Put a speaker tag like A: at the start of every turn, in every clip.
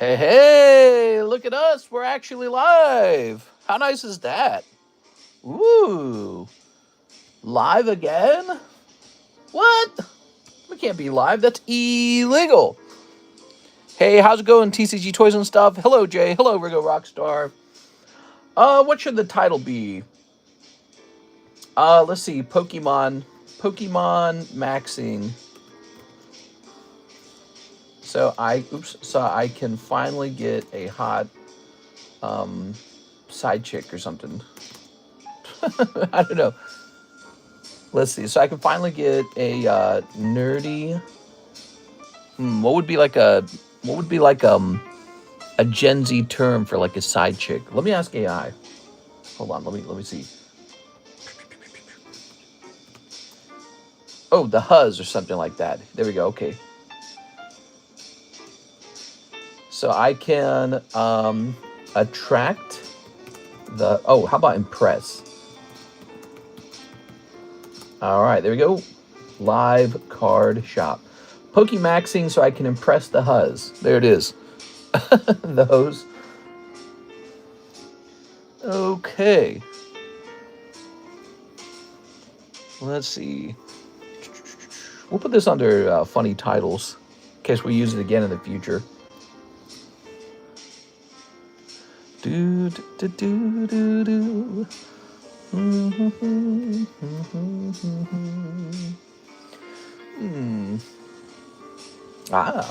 A: Hey, hey, look at us. We're actually live. How nice is that? Ooh, live again? What? We can't be live. That's illegal. Hey, how's it going, TCG Toys and Stuff? Hello, Jay. Hello, Rigo Rockstar. What should the title be? Let's see. Pokemonmaxxing. So I can finally get a hot side chick or something. I don't know. Let's see. So I can finally get a nerdy. What would be like a Gen Z term for like a side chick? Let me ask AI. Hold on. Let me see. Oh, the Huzz or something like that. There we go. Okay. So I can attract the. Oh, how about impress? All right, there we go. Live card shop. Pokemonmaxxing so I can impress the Huzz. There it is. Those. Okay. Let's see. We'll put this under funny titles in case we use it again in the future. Do do do do do. Ah.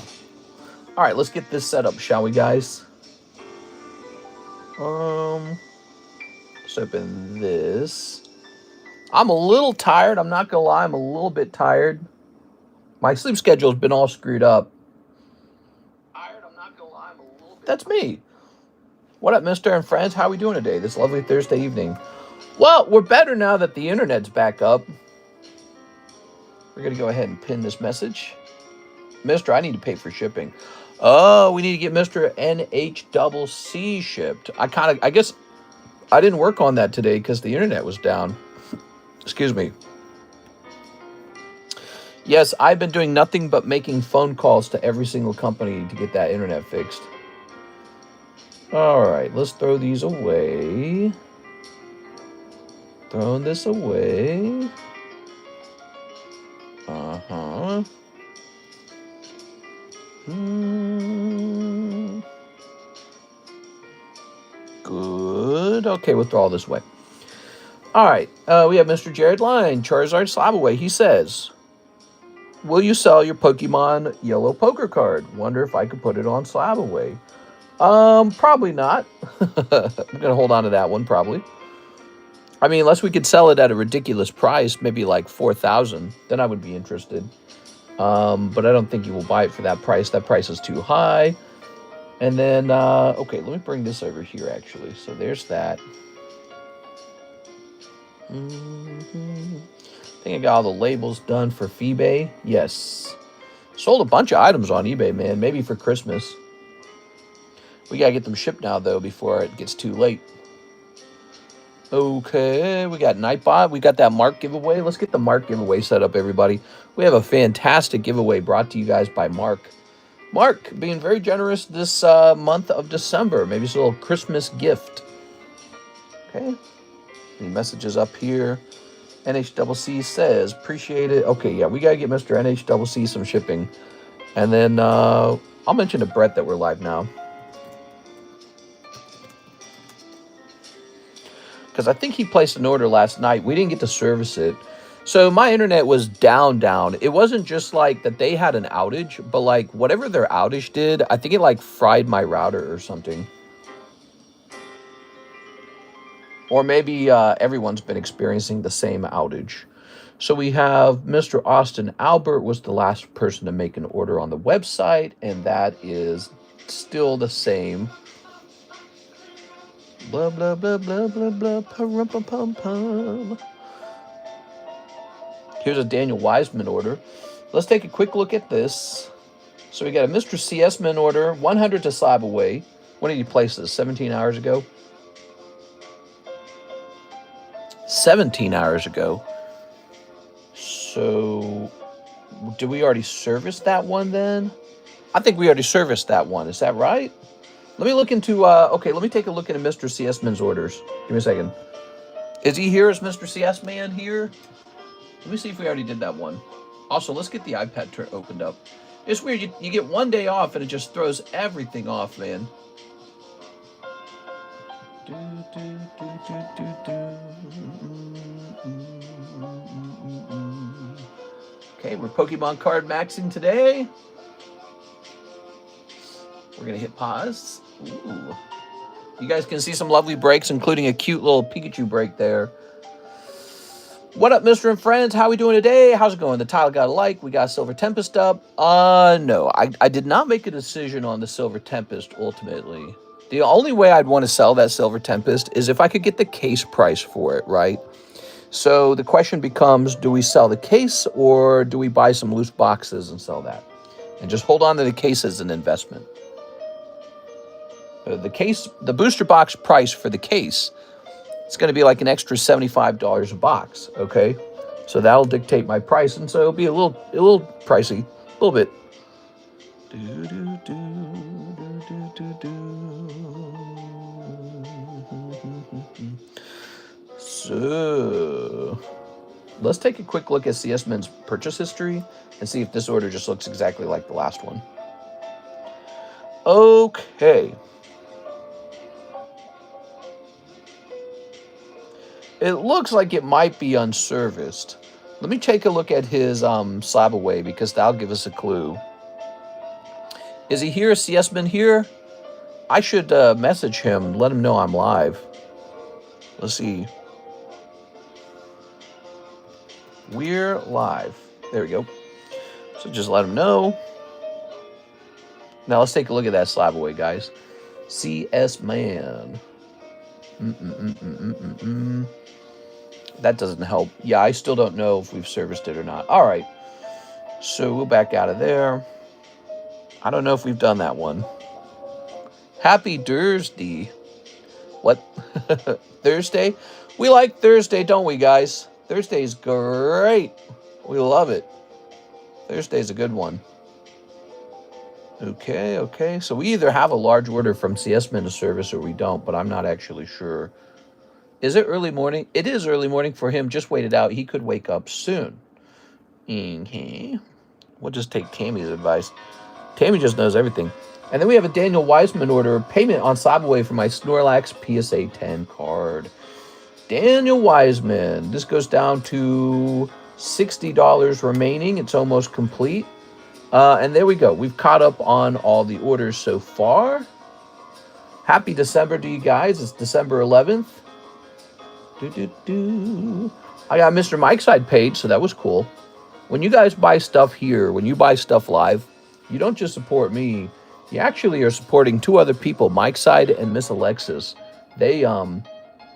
A: All right, let's get this set up, shall we, guys? Let's open this. I'm a little tired. I'm not gonna lie. I'm a little bit tired. My sleep schedule's been all screwed up. Tired. I'm not gonna lie. I'm a little bit. That's me. What up, mister and friends? How are we doing today? This lovely Thursday evening. Well, we're better now that the internet's back up. We're going to go ahead and pin this message. Mister, I need to pay for shipping. Oh, we need to get Mr. NHCC shipped. I guess I didn't work on that today because the internet was down. Excuse me. Yes, I've been doing nothing but making phone calls to every single company to get that internet fixed. All right, let's throw these away. Throwing this away. Uh-huh. Good. Okay, we'll throw all this away. All right. We have Mr. Jared Line, Charizard Slab Away. He says, will you sell your Pokemon Yellow Poker card? Wonder if I could put it on Slab Away. Probably not. I'm going to hold on to that one, probably. I mean, unless we could sell it at a ridiculous price, maybe like $4,000, then I would be interested. But I don't think you will buy it for that price. That price is too high. And then, okay, let me bring this over here, actually. So there's that. I think I got all the labels done for eBay. Yes. Sold a bunch of items on eBay, man. Maybe for Christmas. We got to get them shipped now, though, before it gets too late. Okay, we got Nightbot. We got that Mark giveaway. Let's get the Mark giveaway set up, everybody. We have a fantastic giveaway brought to you guys by Mark. Mark being very generous this month of December. Maybe it's a little Christmas gift. Okay. Any messages up here? NHCC says, appreciate it. Okay, yeah, we got to get Mr. NHCC some shipping. And then I'll mention to Brett that we're live now. Because I think he placed an order last night. We didn't get to service it. So my internet was down. It wasn't just like that they had an outage, but like whatever their outage did, I think it like fried my router or something. Or maybe everyone's been experiencing the same outage. So we have Mr. Austin Albert was the last person to make an order on the website, and that is still the same. Blah, blah, blah, blah, blah, blah, pum-pum-pum-pum. Here's a Daniel Wiseman order. Let's take a quick look at this. So we got a Mr. CS-Man order, 100 to Slab Away. When did he place this? 17 hours ago? 17 hours ago. So, did we already service that one then? I think we already serviced that one. Is that right? Let me look into, okay, let me take a look into Mr. CS Man's orders. Give me a second. Is he here? Is Mr. CS Man here? Let me see if we already did that one. Also, let's get the iPad opened up. It's weird. You get one day off and it just throws everything off, man. Okay, we're Pokemon card maxing today. We're going to hit pause. Ooh. You guys can see some lovely breaks, including a cute little Pikachu break there. What up, Mr. and Friends? How we doing today? How's it going? The title got a like. We got Silver Tempest up. No, I did not make a decision on the Silver Tempest ultimately. The only way I'd want to sell that Silver Tempest is if I could get the case price for it, right? So the question becomes, do we sell the case or do we buy some loose boxes and sell that? And just hold on to the case as an investment. The booster box price for the case, it's going to be like an extra $75 a box, okay? So that'll dictate my price, and so it'll be a little pricey, a little bit. So let's take a quick look at CS Man's purchase history and see if this order just looks exactly like the last one. Okay. It looks like it might be unserviced. Let me take a look at his slab away because that'll give us a clue. Is he here? CS Man here? I should message him, let him know I'm live. Let's see. We're live. There we go. So just let him know. Now let's take a look at that slab away, guys. CS Man. That doesn't help. Yeah, I still don't know if we've serviced it or not. All right. So we'll back out of there. I don't know if we've done that one. Happy Thursday. What? Thursday? We like Thursday, don't we, guys? Thursday's great. We love it. Thursday's a good one. Okay. So we either have a large order from CS Man to service or we don't, but I'm not actually sure. Is it early morning? It is early morning for him. Just wait it out. He could wake up soon. We'll just take Tammy's advice. Tammy just knows everything. And then we have a Daniel Wiseman order. Payment on Slabaway for my Snorlax PSA 10 card. Daniel Wiseman. This goes down to $60 remaining. It's almost complete. And there we go. We've caught up on all the orders so far. Happy December to you guys. It's December 11th. I got Mr. Mike's side page, so that was cool. When you guys buy stuff here, when you buy stuff live, you don't just support me. You actually are supporting two other people, Mike's side and Miss Alexis. They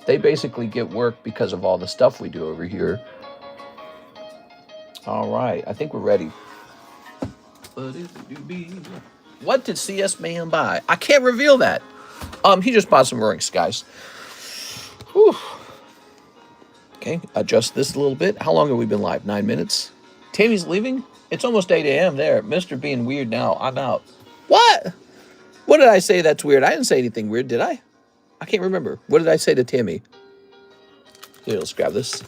A: basically get work because of all the stuff we do over here. All right, I think we're ready. What did CS Man buy? I can't reveal that. He just bought some rings, guys. Whew. Okay, adjust this a little bit. How long have we been live? 9 minutes. Tammy's leaving? It's almost 8 a.m. there. Mr. being weird now. I'm out. What? What did I say that's weird? I didn't say anything weird, did I? I can't remember. What did I say to Tammy? Here, let's grab this.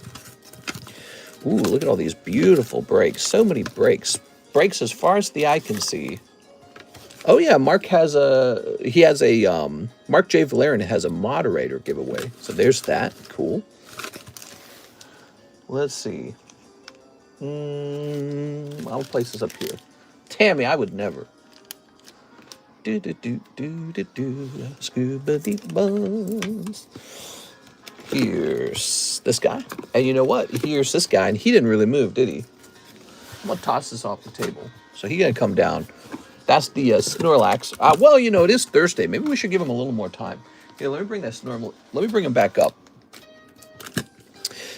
A: Ooh, look at all these beautiful breaks. So many breaks. Breaks as far as the eye can see. Oh yeah, Mark has a Mark J. Valerian has a moderator giveaway. So there's that. Cool. Let's see. I'll place this up here. Tammy, I would never. Scuba deep buzz. Here's this guy. And you know what? Here's this guy, and he didn't really move, did he? I'm gonna toss this off the table. So he's gonna come down. That's the Snorlax. Well, you know, it is Thursday. Maybe we should give him a little more time. Here, let me bring that let me bring him back up.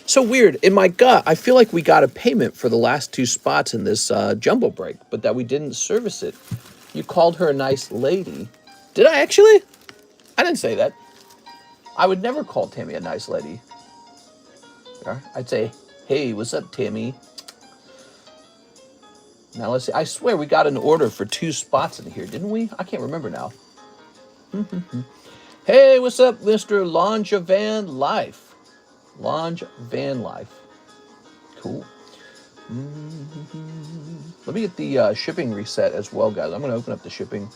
A: So weird. In my gut, I feel like we got a payment for the last two spots in this jumbo break, but that we didn't service it. You called her a nice lady. Did I actually? I didn't say that. I would never call Tammy a nice lady. I'd say, hey, what's up, Tammy? Now let's see. I swear we got an order for 2 spots in here, didn't we? I can't remember now. Hey, what's up, Mr. Launch Van Life? Launch Van Life. Cool. Let me get the shipping reset as well, guys. I'm going to open up the shipping.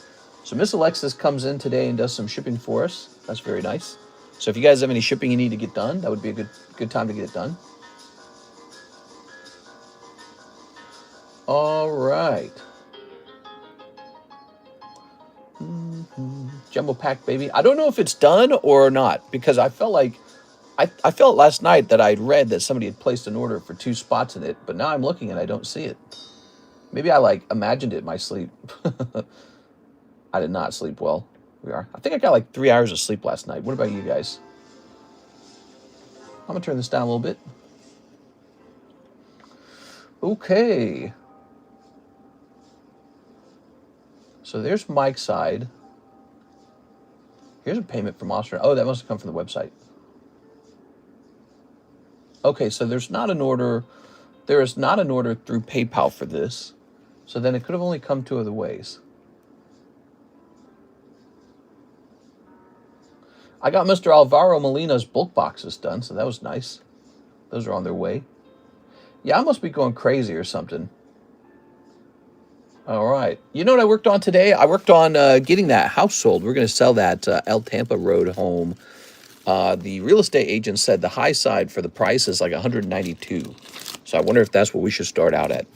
A: So Miss Alexis comes in today and does some shipping for us. That's very nice. So if you guys have any shipping you need to get done, that would be a good time to get it done. All right. Jumbo pack, baby. I don't know if it's done or not, because I felt like I felt last night that I'd read that somebody had placed an order for 2 spots in it, but now I'm looking and I don't see it. Maybe I like imagined it in my sleep. I did not sleep well. I think I got like 3 hours of sleep last night. What about you guys? I'm gonna turn this down a little bit. Okay. So there's Mike's side. Here's a payment from Australia. Oh, that must have come from the website. Okay, so there's not an order. There is not an order through PayPal for this. So then it could have only come 2 other ways. I got Mr. Alvaro Molina's bulk boxes done, so that was nice. Those are on their way. Yeah, I must be going crazy or something. All right. You know what I worked on today? I worked on getting that house sold. We're going to sell that El Tampa Road home. The real estate agent said the high side for the price is like $192. So I wonder if that's what we should start out at.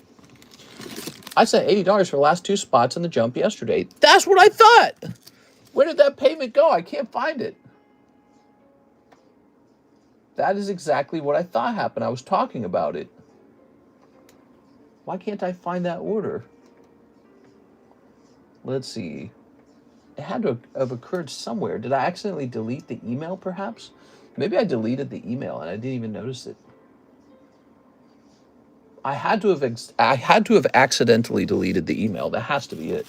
A: I sent $80 for the last 2 spots in the jump yesterday. That's what I thought. Where did that payment go? I can't find it. That is exactly what I thought happened. I was talking about it. Why can't I find that order? Let's see. It had to have occurred somewhere. Did I accidentally delete the email, perhaps? Maybe I deleted the email and I didn't even notice it. I had to have accidentally deleted the email. That has to be it.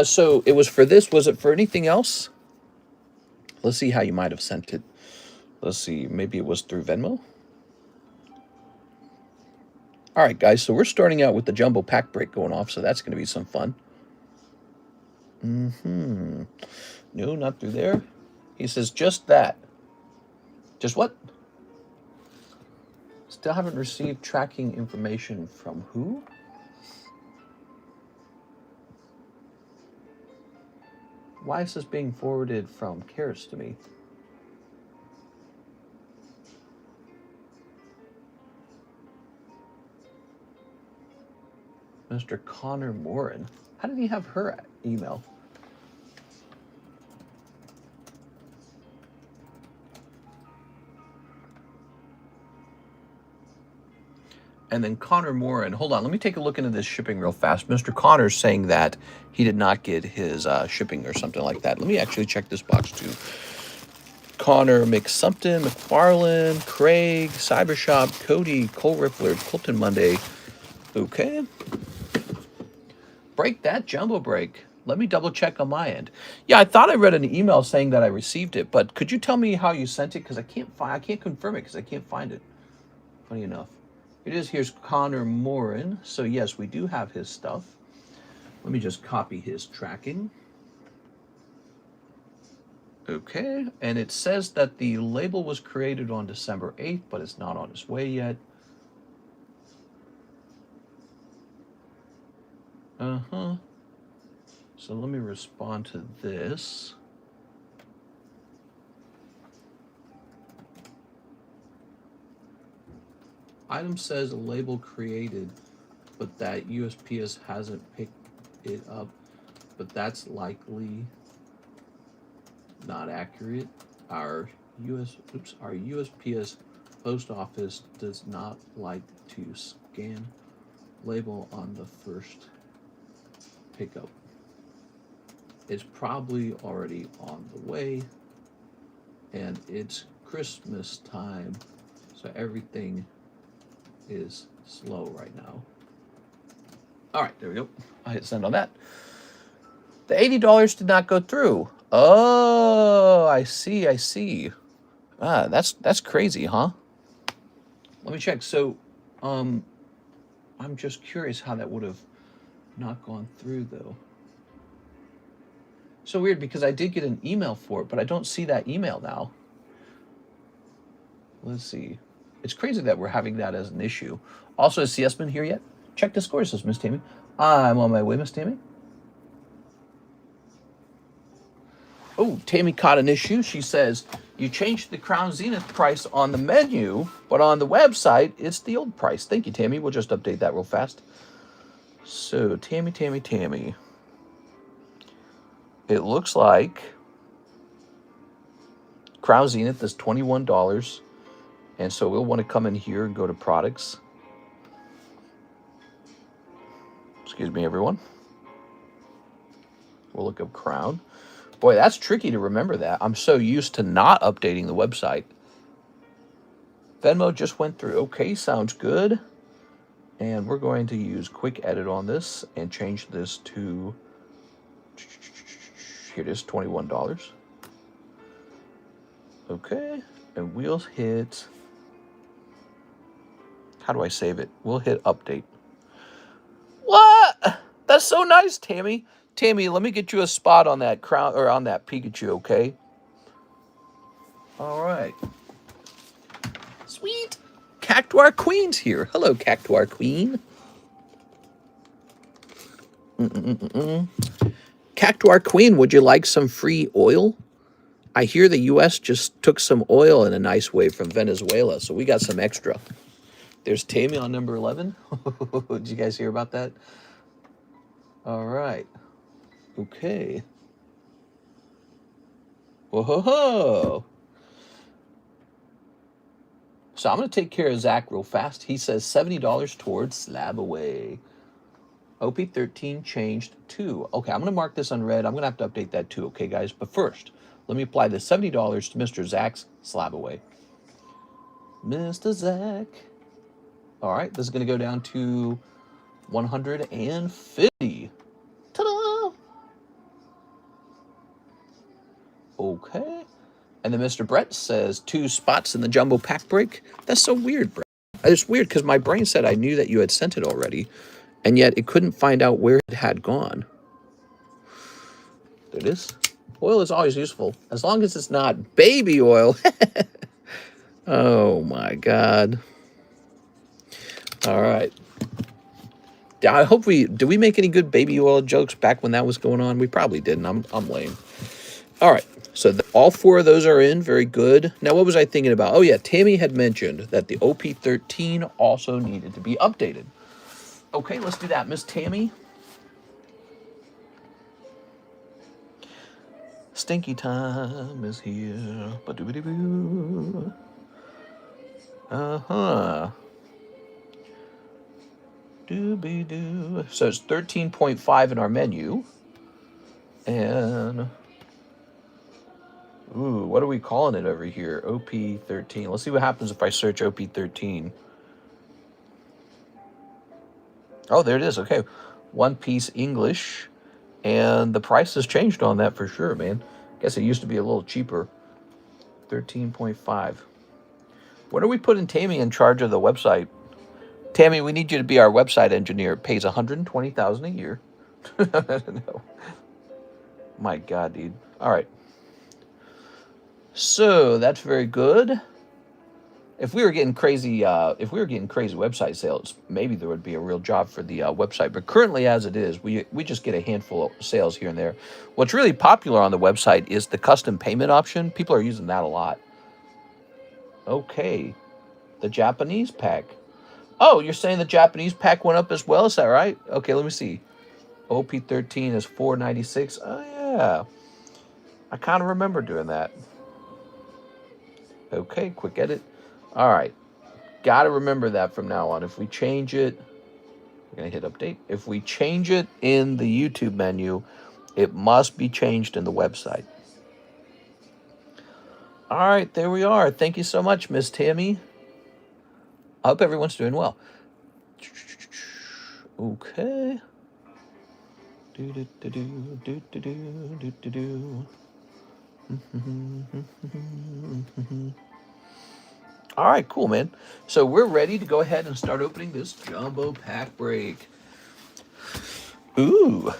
A: So it was for this. Was it for anything else? Let's see how you might have sent it. Let's see. Maybe it was through Venmo. All right, guys. So we're starting out with the jumbo pack break going off. So that's going to be some fun. No, not through there. He says just that. Just what? Still haven't received tracking information from who? Why is this being forwarded from Karis to me? Mr. Connor Morin. How did he have her email? And then Connor Morin. Hold on, let me take a look into this shipping real fast. Mr. Connor's saying that he did not get his shipping or something like that. Let me actually check this box too. Connor McSumpton, McFarlane, Craig, Cybershop, Cody, Cole Riffler, Colton Monday. Okay. Break that jumbo break. Let me double check on my end. Yeah, I thought I read an email saying that I received it, but could you tell me how you sent it? Because I can't confirm it because I can't find it. Funny enough. It is. Here's Connor Morin. So yes, we do have his stuff. Let me just copy his tracking. Okay, and it says that the label was created on December 8th, but it's not on its way yet. So let me respond to this. Item says a label created, but that USPS hasn't picked it up, but that's likely not accurate. Our USPS post office does not like to scan label on the first pickup. It's probably already on the way, and it's Christmas time, so everything is slow right now. All right, there we go. I hit send on that. The $80 did not go through. Oh, I see. Ah, that's crazy, huh? Let me check. So, I'm just curious how that would have not gone through, though. So weird because I did get an email for it, but I don't see that email now. Let's see. It's crazy that we're having that as an issue. Also, has CS been here yet? Check the scores, says Miss Tammy. I'm on my way, Miss Tammy. Oh, Tammy caught an issue. She says, you changed the Crown Zenith price on the menu, but on the website, it's the old price. Thank you, Tammy. We'll just update that real fast. So, Tammy. It looks like Crown Zenith is $21. And so we'll want to come in here and go to products. Excuse me, everyone. We'll look up Crown. Boy, that's tricky to remember that. I'm so used to not updating the website. Venmo just went through. Okay, sounds good. And we're going to use quick edit on this and change this to, here it is, $21. Okay, and we'll hit, how do I save it? We'll hit update. What? That's so nice, Tammy. Tammy, let me get you a spot on that crown or on that Pikachu, okay? All right. Sweet. Cactuar Queen's here. Hello, Cactuar Queen. Cactuar Queen, would you like some free oil? I hear the U.S. just took some oil in a nice way from Venezuela, so we got some extra. There's Tammy on number 11. Did you guys hear about that? All right. Okay. Whoa-ho-ho. So I'm going to take care of Zach real fast. He says $70 towards slab away. OP13 changed to. Okay, I'm going to mark this unread. I'm going to have to update that too, okay, guys? But first, let me apply the $70 to Mr. Zach's slab away. Mr. Zach. All right, this is going to go down to 150. Ta-da! Okay. And then Mr. Brett says 2 spots in the jumbo pack break. That's so weird, Brett. It's weird because my brain said I knew that you had sent it already, and yet it couldn't find out where it had gone. There it is. Oil is always useful, as long as it's not baby oil. Oh, my God. All right. I hope did we make any good baby oil jokes back when that was going on? We probably didn't. I'm lame. All right. So all 4 of those are in. Very good. Now, what was I thinking about? Oh, yeah. Tammy had mentioned that the OP13 also needed to be updated. Okay, let's do that. Miss Tammy. Stinky time is here. Ba-doo-ba-doo-boo. Uh-huh. Doo-be-doo. So it's 13.5 in our menu. And... ooh, what are we calling it over here? OP13. Let's see what happens if I search OP13. Oh, there it is. Okay. One Piece English. And the price has changed on that for sure, man. Guess it used to be a little cheaper. 13.5. When are we putting Tammy in charge of the website? Tammy, we need you to be our website engineer. It pays $120,000 a year. No. My God, dude. All right. So that's very good. If we were getting crazy, website sales, maybe there would be a real job for the website. But currently, as it is, we just get a handful of sales here and there. What's really popular on the website is the custom payment option. People are using that a lot. Okay, the Japanese pack. Oh, you're saying the Japanese pack went up as well? Is that right? Okay, let me see. OP13 is $4.96. Oh yeah, I kind of remember doing that. Okay, quick edit. All right, got to remember that from now on. If we change it, we're going to hit update. If we change it in the YouTube menu, it must be changed in the website. All right, there we are. Thank you so much, Miss Tammy. I hope everyone's doing well. Okay. All right, cool, man. So we're ready to go ahead and start opening this jumbo pack break. Ooh,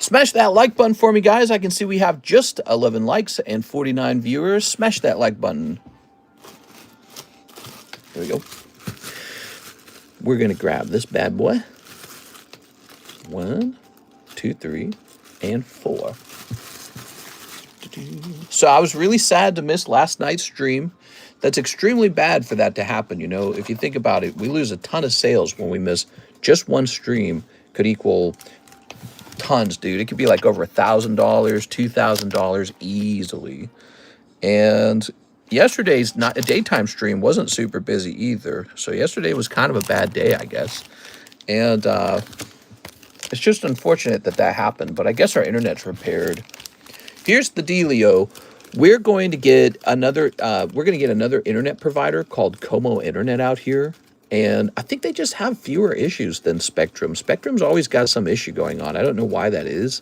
A: Smash that like button for me, guys. I can see we have just 11 likes and 49 viewers. Smash that like button. There we go. We're going to grab this bad boy. 1, 2, 3, and 4. So I was really sad to miss last night's stream. That's extremely bad for that to happen. You know, if you think about it, we lose a ton of sales when we miss just one stream. Could equal tons, dude. It could be like over $1,000, $2,000 easily. And yesterday's not a daytime stream wasn't super busy either. So yesterday was kind of a bad day, I guess. And it's just unfortunate that that happened. But I guess our internet's repaired. Here's the dealio. We're going to get another internet provider called Como Internet out here. And I think they just have fewer issues than Spectrum. Spectrum's always got some issue going on. I don't know why that is.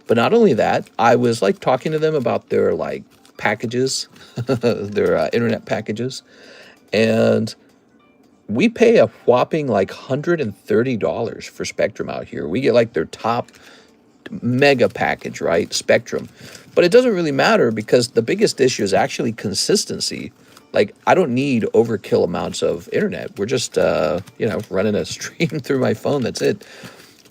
A: But not only that, I was like talking to them about their like packages, their internet packages. And we pay a whopping like $130 for Spectrum out here. We get like their top mega package, right? Spectrum. But it doesn't really matter because the biggest issue is actually consistency. Like, I don't need overkill amounts of internet. We're just, you know, running a stream through my phone. That's it.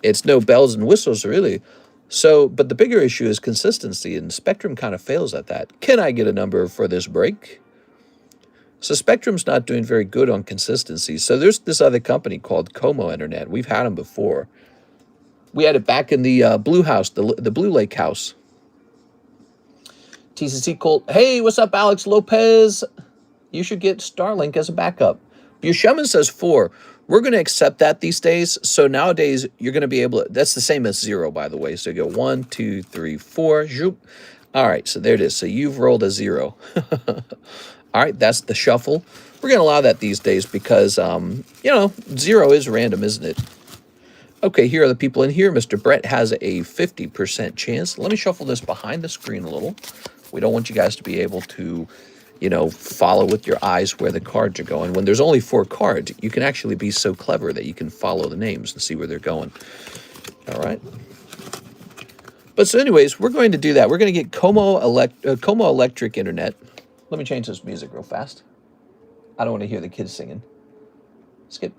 A: It's no bells and whistles, really. So, but the bigger issue is consistency, and Spectrum kind of fails at that. Can I get a number for this break? So Spectrum's not doing very good on consistency. So there's this other company called Como Internet. We've had them before. We had it back in the Blue House, the Blue Lake House. TCC Colt. Hey, what's up, Alex Lopez? You should get Starlink as a backup. Busheman says 4. We're going to accept that these days. So nowadays, you're going to be able to... That's the same as 0, by the way. So you go 1, 2, 3, 4. Zoop. All right, so there it is. So you've rolled a 0. All right, that's the shuffle. We're going to allow that these days because, you know, 0 is random, isn't it? Okay, here are the people in here. Mr. Brett has a 50% chance. Let me shuffle this behind the screen a little. We don't want you guys to be able to, you know, follow with your eyes where the cards are going. When there's only 4 cards, you can actually be so clever that you can follow the names and see where they're going. All right. But so anyways, we're going to do that. We're going to get Como Electric Internet. Let me change this music real fast. I don't want to hear the kids singing. Skip.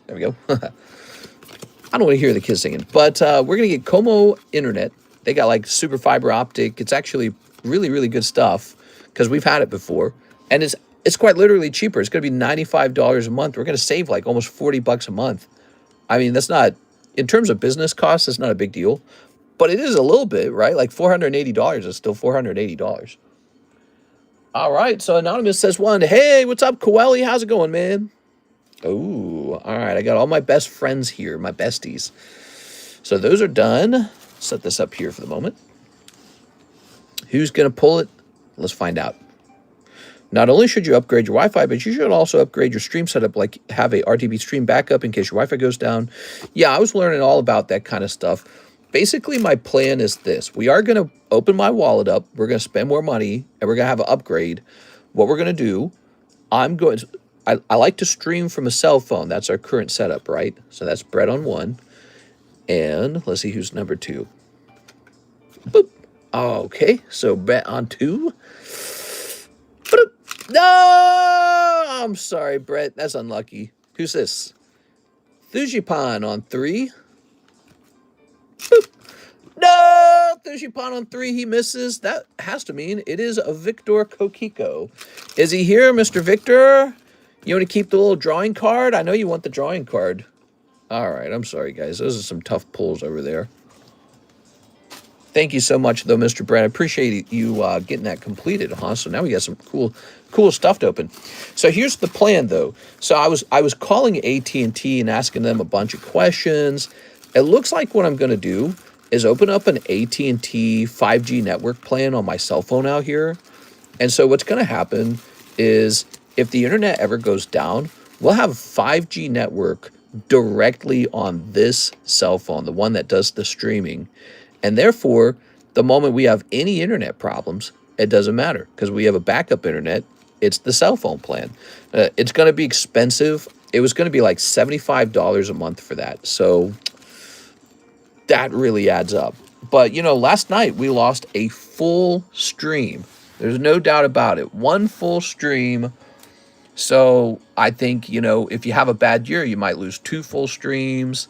A: There we go. I don't want to hear the kids singing. But we're going to get Como Internet. They got like super fiber optic. It's actually really, really good stuff because we've had it before. And it's quite literally cheaper. It's going to be $95 a month. We're going to save like almost $40 a month. I mean, that's not, in terms of business costs, it's not a big deal. But it is a little bit, right? Like $480 is still $480. All right, so Anonymous says 1. Hey, what's up, Coeli? How's it going, man? Oh, all right. I got all my best friends here, my besties. So those are done. Set this up here for the moment. Who's going to pull it? Let's find out. Not only should you upgrade your Wi-Fi, but you should also upgrade your stream setup, like have a RTB stream backup in case your Wi-Fi goes down. Yeah, I was learning all about that kind of stuff. Basically, my plan is this. We are going to open my wallet up. We're going to spend more money, and we're going to have an upgrade. What we're going to do, I like to stream from a cell phone. That's our current setup, right? So that's Brett on 1. And let's see who's number 2. Boop. Okay, so Brett on 2. Boop. No! I'm sorry, Brett. That's unlucky. Who's this? Thujipan on 3. Boop. No! Thujipan on 3. He misses. That has to mean it is a Victor Kokiko. Is he here, Mr. Victor? You want to keep the little drawing card? I know you want the drawing card. All right, I'm sorry, guys. Those are some tough pulls over there. Thank you so much, though, Mr. Brad. I appreciate you getting that completed, huh? So now we got some cool stuff to open. So here's the plan, though. So I was calling AT&T and asking them a bunch of questions. It looks like what I'm going to do is open up an AT&T 5G network plan on my cell phone out here. And so what's going to happen is if the internet ever goes down, we'll have a 5G network directly on this cell phone, the one that does the streaming. And therefore, the moment we have any internet problems, it doesn't matter because we have a backup internet. It's the cell phone plan. It's going to be expensive. It was going to be like $75 a month for that. So that really adds up. But, you know, last night we lost a full stream. There's no doubt about it. One full stream. So I think, you know, if you have a bad year, you might lose 2 full streams.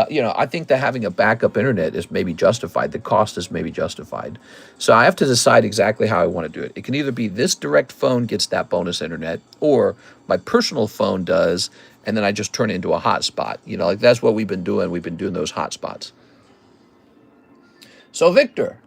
A: You know, I think that having a backup internet is maybe justified. The cost is maybe justified. So I have to decide exactly how I want to do it. It can either be this direct phone gets that bonus internet, or my personal phone does, and then I just turn it into a hotspot. You know, like that's what we've been doing. We've been doing those hotspots. So Victor,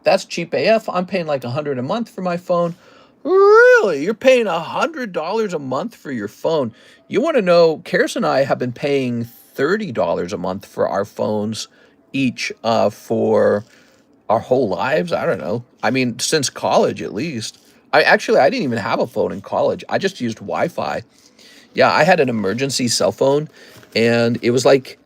A: that's cheap AF. I'm paying like $100 a month for my phone. Really? You're paying $100 a month for your phone? You want to know, Karis and I have been paying $30 a month for our phones each for our whole lives. I don't know. I mean, since college at least. I didn't even have a phone in college. I just used Wi-Fi. Yeah, I had an emergency cell phone, and it was like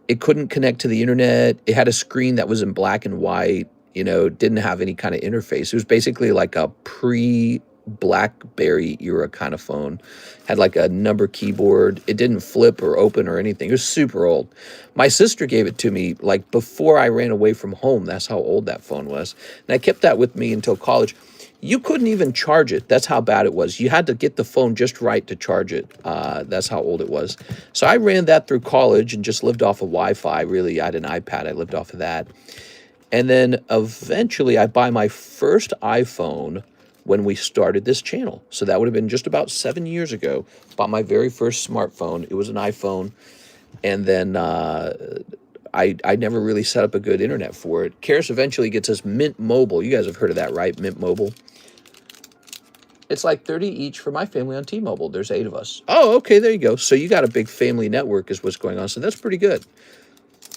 A: it couldn't connect to the internet. It had a screen that was in black and white. You know, didn't have any kind of interface. It was basically like a pre-BlackBerry era kind of phone. Had like a number keyboard. It didn't flip or open or anything. It was super old. My sister gave it to me like before I ran away from home. That's how old that phone was. And I kept that with me until college. You couldn't even charge it. That's how bad it was. You had to get the phone just right to charge it. That's how old it was. So I ran that through college and just lived off of Wi-Fi. Really, I had an iPad. I lived off of that. And then eventually I buy my first iPhone when we started this channel. So that would have been just about 7 years ago. Bought my very first smartphone. It was an iPhone. And then I never really set up a good internet for it. Karis eventually gets us Mint Mobile. You guys have heard of that, right? Mint Mobile. It's like 30 each for my family on T-Mobile. There's 8 of us. Oh, okay, there you go. So you got a big family network is what's going on. So that's pretty good.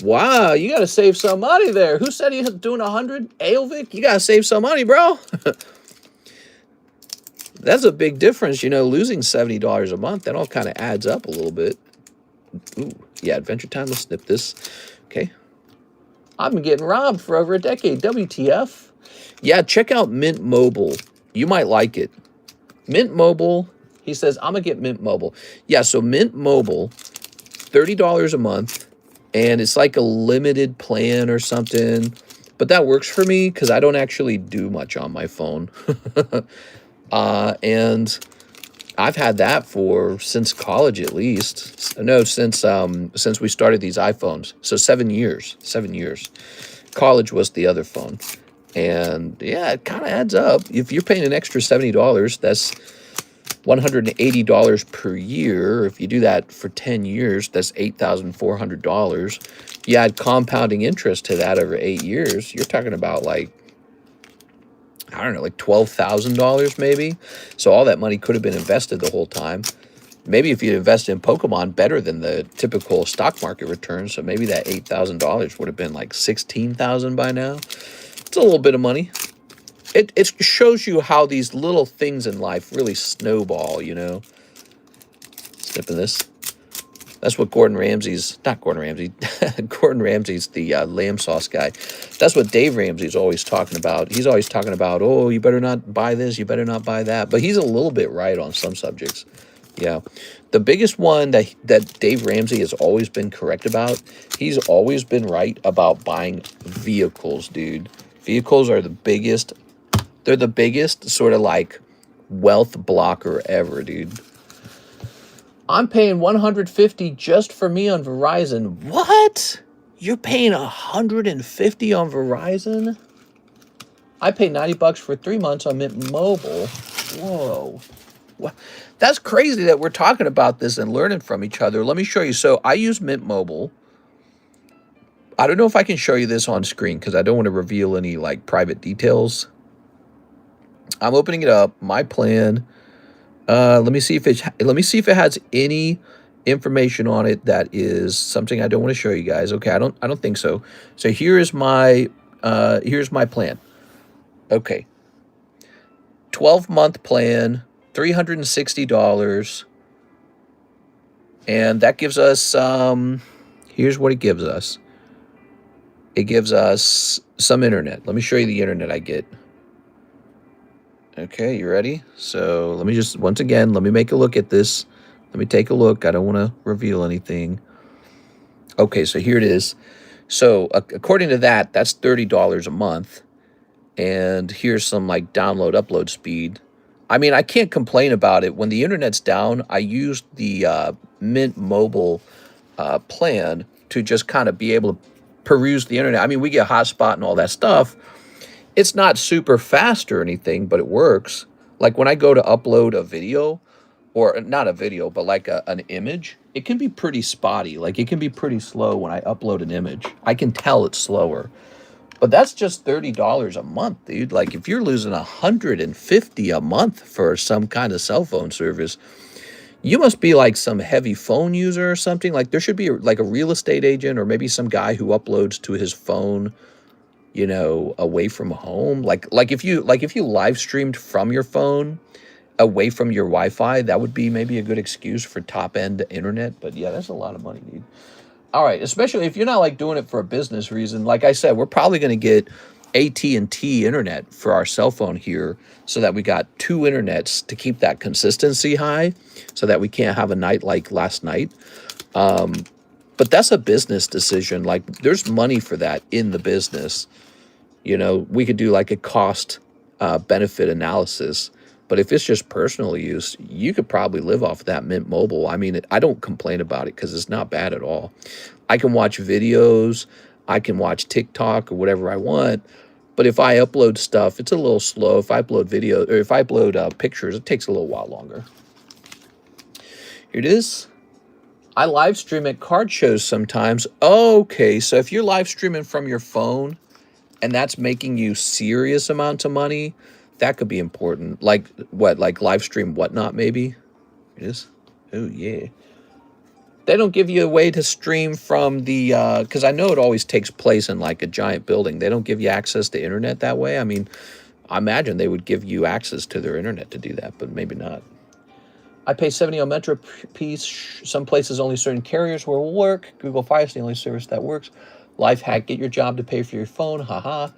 A: Wow, you got to save some money there. Who said he was doing 100? Aelvic, you got to save some money, bro. That's a big difference, you know, losing $70 a month. That all kind of adds up a little bit. Ooh, yeah, Adventure Time. Let's snip this. Okay. I've been getting robbed for over a decade. WTF? Yeah, check out Mint Mobile. You might like it. Mint Mobile. He says, I'm going to get Mint Mobile. Yeah, so Mint Mobile, $30 a month. And it's like a limited plan or something. But that works for me because I don't actually do much on my phone. And I've had that since college at least. No, since we started these iPhones. So 7 years. 7 years. College was the other phone. And yeah, it kind of adds up. If you're paying an extra $70, that's $180 per year. If you do that for 10 years, that's $8,400. You add compounding interest to that over 8 years, you're talking about like, I don't know, like $12,000 maybe. So all that money could have been invested the whole time. Maybe if you invested in Pokemon better than the typical stock market return, so maybe that $8,000 would have been like $16,000 by now. It's a little bit of money. It shows you how these little things in life really snowball, you know. Snipping this. That's what Gordon Ramsay's, not Gordon Ramsay, Gordon Ramsay's the lamb sauce guy. That's what Dave Ramsey's always talking about. He's always talking about, oh, you better not buy this, you better not buy that. But he's a little bit right on some subjects. Yeah. The biggest one that Dave Ramsey has always been correct about, he's always been right about buying vehicles, dude. Vehicles are the biggest. They're the biggest sort of like wealth blocker ever, dude. I'm paying $150 just for me on Verizon. What? You're paying $150 on Verizon? I pay $90 for 3 months on Mint Mobile. Whoa. What? That's crazy that we're talking about this and learning from each other. Let me show you. So I use Mint Mobile. I don't know if I can show you this on screen because I don't want to reveal any like private details. I'm opening it up. My plan. Let me see if it has any information on it that is something I don't want to show you guys. Okay, I don't think so. So here's my plan. Okay. 12-month plan, $360. And that gives us here's what it gives us. It gives us some internet. Let me show you the internet I get. Okay, you ready? So let me just, once again, let me make a look at this. Let me take a look. I don't want to reveal anything. Okay, so here it is. So according to that, that's $30 a month. And here's some like download upload speed. I mean, I can't complain about it. When the internet's down, I used the Mint Mobile plan to just kind of be able to peruse the internet. I mean, we get hotspot and all that stuff. It's not super fast or anything, but it works. Like when I go to upload a video, or not a video, but like an image, it can be pretty spotty. Like it can be pretty slow when I upload an image. I can tell it's slower. But that's just $30 a month, dude. Like if you're losing $150 a month for some kind of cell phone service, you must be like some heavy phone user or something. Like there should be like a real estate agent or maybe some guy who uploads to his phone, you know, away from home. Like if you live streamed from your phone away from your Wi-Fi, that would be maybe a good excuse for top end internet. But yeah, that's a lot of money, dude. All right, especially if you're not like doing it for a business reason. Like I said, we're probably going to get AT&T internet for our cell phone here so that we got 2 internets to keep that consistency high so that we can't have a night like last night. But that's a business decision. Like there's money for that in the business. You know, we could do like a cost benefit analysis. But if it's just personal use, you could probably live off of that Mint Mobile. I mean, I don't complain about it because it's not bad at all. I can watch videos. I can watch TikTok or whatever I want. But if I upload stuff, it's a little slow. If I upload video or if I upload pictures, it takes a little while longer. Here it is. I live stream at card shows sometimes. Okay, so if you're live streaming from your phone and that's making you serious amounts of money, that could be important. Like what? Like live stream whatnot, maybe? It is? Oh, yeah. They don't give you a way to stream from the... because I know it always takes place in like a giant building. They don't give you access to internet that way. I mean, I imagine they would give you access to their internet to do that, but maybe not. I pay 70 on Metro piece. Some places only certain carriers will work. Google Fi is the only service that works. Life hack, get your job to pay for your phone. Haha.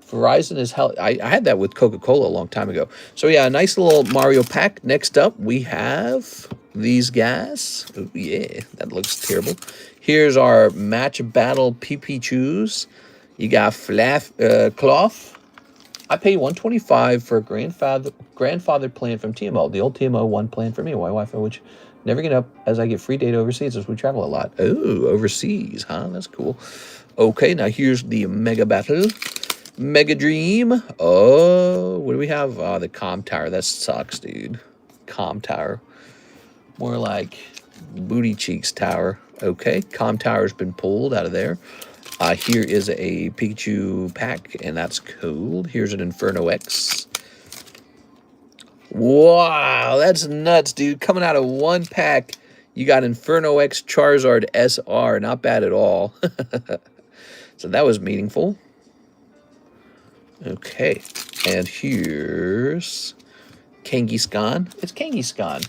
A: Verizon is hell. I had that with Coca-Cola a long time ago. So yeah, a nice little Mario pack. Next up, we have these guys. Oh, yeah, that looks terrible. Here's our match battle PP-Chus. You got Cloth. I pay $125 for a grandfather plan from TMO. The old TMO one plan for me, Wi-Fi, which never get up as I get free data overseas as we travel a lot. Oh, overseas, huh? That's cool. Okay, now here's the Mega Battle. Mega Dream. Oh, what do we have? Oh, the Com Tower. That sucks, dude. Com Tower. More like Booty Cheeks Tower. Okay, Com Tower's been pulled out of there. Here is a Pikachu pack, and that's cool. Here's an Inferno X. Wow, that's nuts, dude. Coming out of one pack, you got Inferno X Charizard SR. Not bad at all. So that was meaningful. Okay, and here's Kangaskhan. It's Kangaskhan.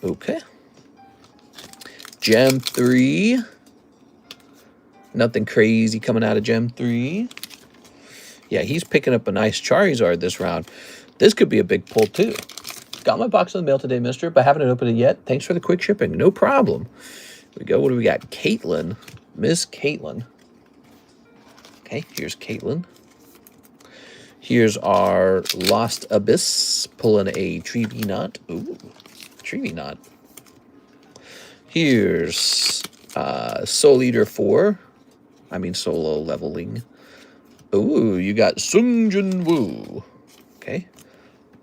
A: Okay. Gem 3. Nothing crazy coming out of Gem 3. Yeah, he's picking up a nice Charizard this round. This could be a big pull, too. Got my box in the mail today, mister, but haven't opened it yet. Thanks for the quick shipping. No problem. Here we go. What do we got? Caitlin. Miss Caitlin. Okay, here's Caitlin. Here's our Lost Abyss. Pulling a Trevenant. Ooh, Trevenant. Here's Soul Eater 4. I mean, solo leveling. Ooh, you got Sungjin Woo. Okay.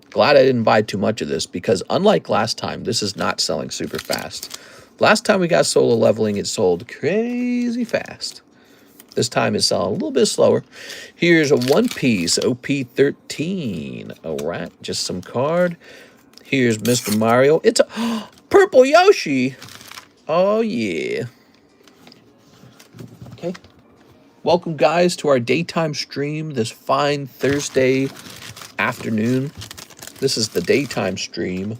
A: Glad I didn't buy too much of this because unlike last time, this is not selling super fast. Last time we got solo leveling, it sold crazy fast. This time it's selling a little bit slower. Here's a One Piece OP13. All right, just some card. Here's Mr. Mario. It's a Purple Yoshi. Oh, yeah. Okay. Welcome, guys, to our daytime stream this fine Thursday afternoon. This is the daytime stream.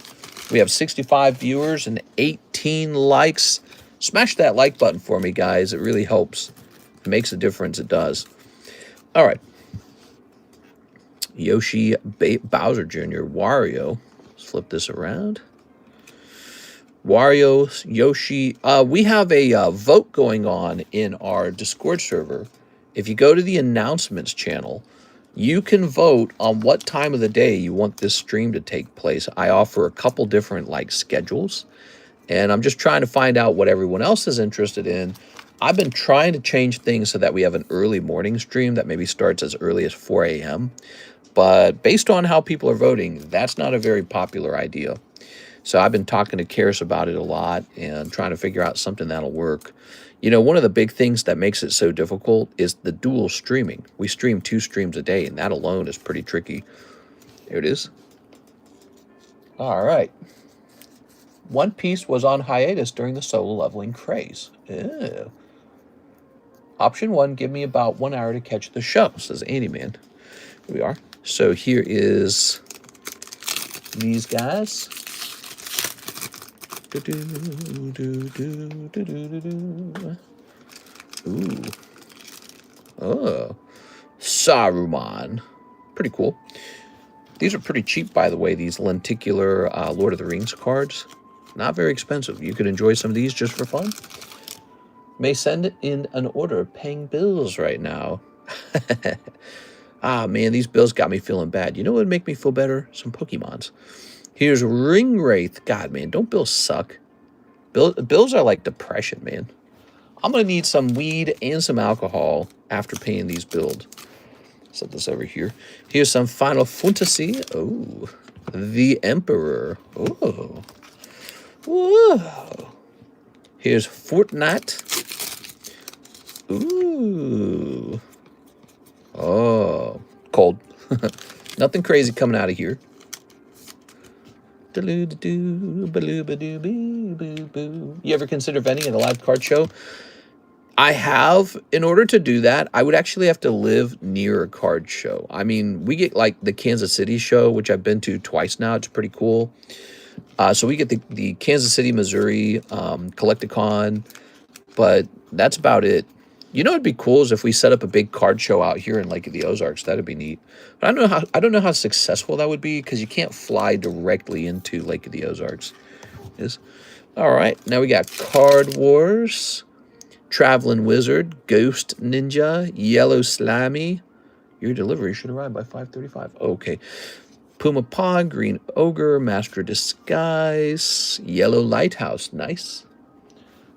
A: We have 65 viewers and 18 likes. Smash that like button for me, guys. It really helps. It makes a difference. It does. All right. Yoshi Bowser Jr. Wario. Let's flip this around. Wario, Yoshi. We have a vote going on in our Discord server. If you go to the announcements channel, you can vote on what time of the day you want this stream to take place. I offer a couple different like schedules, and I'm just trying to find out what everyone else is interested in. I've been trying to change things so that we have an early morning stream that maybe starts as early as 4 a.m. But based on how people are voting, that's not a very popular idea. So I've been talking to Karis about it a lot and trying to figure out something that'll work. You know, one of the big things that makes it so difficult is the dual streaming. We stream 2 streams a day, and that alone is pretty tricky. There it is. All right. One Piece was on hiatus during the solo leveling craze. Ew. Option 1, give me about 1 hour to catch the show, says Andy Man. Here we are. So here is these guys. Ooh. Oh. Saruman. Pretty cool. These are pretty cheap, by the way, these lenticular Lord of the Rings cards. Not very expensive. You could enjoy some of these just for fun. May send in an order paying bills right now. Ah, man, these bills got me feeling bad. You know what would make me feel better? Some Pokemons. Here's Ringwraith. God, man, don't bills suck? Bills are like depression, man. I'm going to need some weed and some alcohol after paying these bills. Set this over here. Here's some Final Fantasy. Oh, the Emperor. Oh. Whoa. Here's Fortnite. Ooh. Oh. Cold. Nothing crazy coming out of here. You ever consider vending at a live card show? I have. In order to do that, I would actually have to live near a card show. I mean, we get like the Kansas City show, which I've been to twice now. It's pretty cool. So we get the Kansas City, Missouri Collecticon, but that's about it. You know what'd be cool is if we set up a big card show out here in Lake of the Ozarks. That'd be neat. But I don't know how successful that would be because you can't fly directly into Lake of the Ozarks. Yes. All right. Now we got Card Wars, Traveling Wizard, Ghost Ninja, Yellow Slimy. Your delivery should arrive by 5:35. Okay. Puma Pog, Green Ogre, Master Disguise, Yellow Lighthouse. Nice.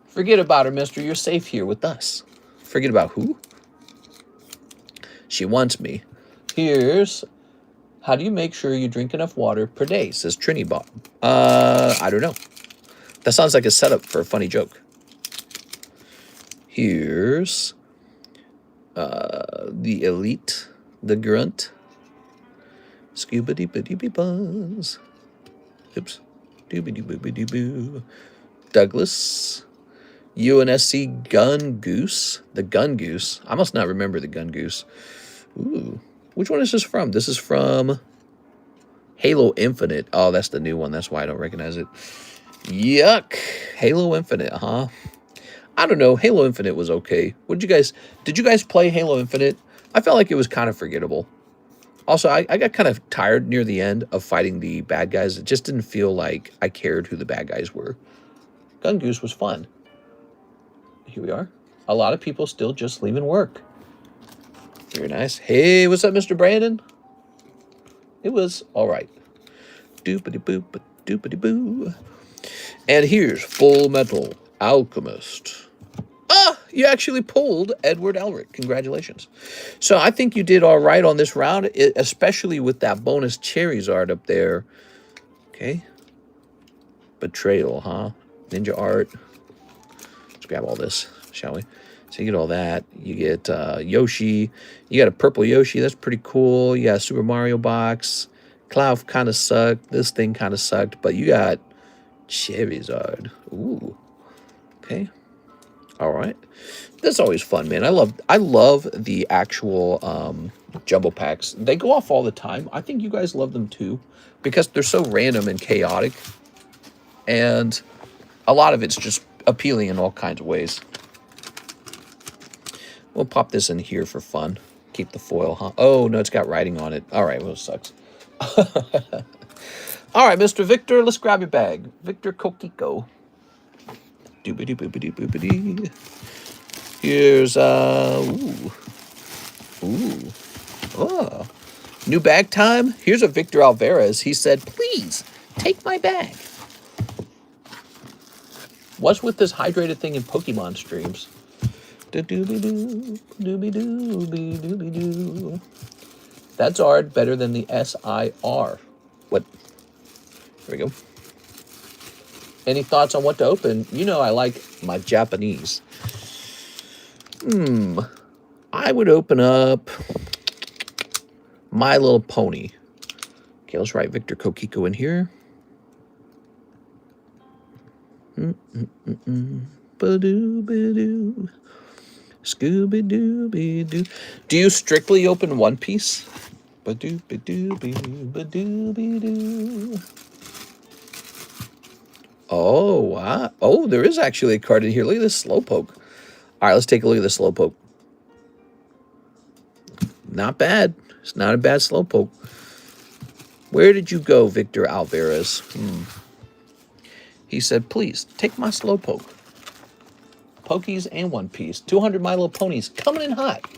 A: Forget about her, mister. You're safe here with us. Forget about who? She wants me. Here's how do you make sure you drink enough water per day, says Trini Bob. I don't know. That sounds like a setup for a funny joke. Here's the Elite, the Grunt. Scoobity-bitty-bee-buzz. Oops. Doobity-boobity-boo. Douglas. UNSC Gun Goose. The Gun Goose. I must not remember the Gun Goose. Ooh. Which one is this from? This is from Halo Infinite. Oh, that's the new one. That's why I don't recognize it. Yuck. Halo Infinite, huh? I don't know. Halo Infinite was okay. Did you guys play Halo Infinite? I felt like it was kind of forgettable. Also, I got kind of tired near the end of fighting the bad guys. It just didn't feel like I cared who the bad guys were. Gun Goose was fun. Here we are. A lot of people still just leaving work. Very nice. Hey, what's up, Mr. Brandon? It was all right. Doopity-boop, doopity-boo. And here's Full Metal Alchemist. Ah, you actually pulled Edward Elric. Congratulations. So I think you did all right on this round, especially with that bonus Charizard up there. Okay. Betrayal, huh? Ninja Art. Let's grab all this, shall we? So you get all that. You get Yoshi. You got a purple Yoshi. That's pretty cool. You got a Super Mario box. Cloud kind of sucked. This thing kind of sucked. But you got Charizard. Ooh. Okay. All right. That's always fun, man. I love the actual jumbo packs. They go off all the time. I think you guys love them too because they're so random and chaotic. And a lot of it's just appealing in all kinds of ways. We'll pop this in here for fun. Keep the foil, huh? Oh, no, it's got writing on it. All right, well, it sucks. All right, Mr. Victor, let's grab your bag. Victor Kokiko. Doobity-boopity-boopity. Here's, ooh. Oh. New bag time. Here's a Victor Alvarez. He said, please, take my bag. What's with this hydrated thing in Pokemon streams? Doobie-doo, doobie-doo, doobie-doo. That's Zard better than the SIR. What? Here we go. Any thoughts on what to open? You know I like my Japanese. I would open up My Little Pony. Okay, let's write Victor Kokiko in here. Ba-doo-ba-doo. Scooby-dooby-doo. Do you strictly open One Piece? Ba-doo-ba-doo-ba-doo-ba-doo-ba-doo. Oh, wow. Oh, there is actually a card in here. Look at this Slowpoke. All right, let's take a look at this Slowpoke. Not bad. It's not a bad Slowpoke. Where did you go, Victor Alvarez? He said, please, take my Slowpoke. Pokies and One Piece. 200 My Little Ponies coming in hot.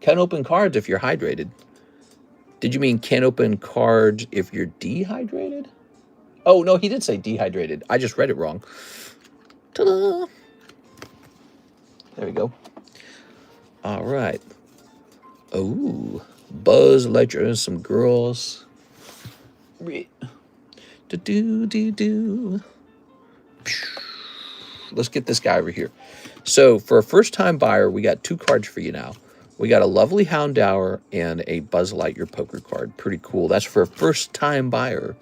A: Can't open cards if you're hydrated. Did you mean can't open cards if you're dehydrated? Oh, no, he did say dehydrated. I just read it wrong. Ta-da! There we go. All right. Oh, Buzz Lightyear and some girls. Do-do-do-do. Let's get this guy over here. So, for a first-time buyer, we got 2 cards for you now. We got a lovely Houndour and a Buzz Lightyear poker card. Pretty cool. That's for a first-time buyer.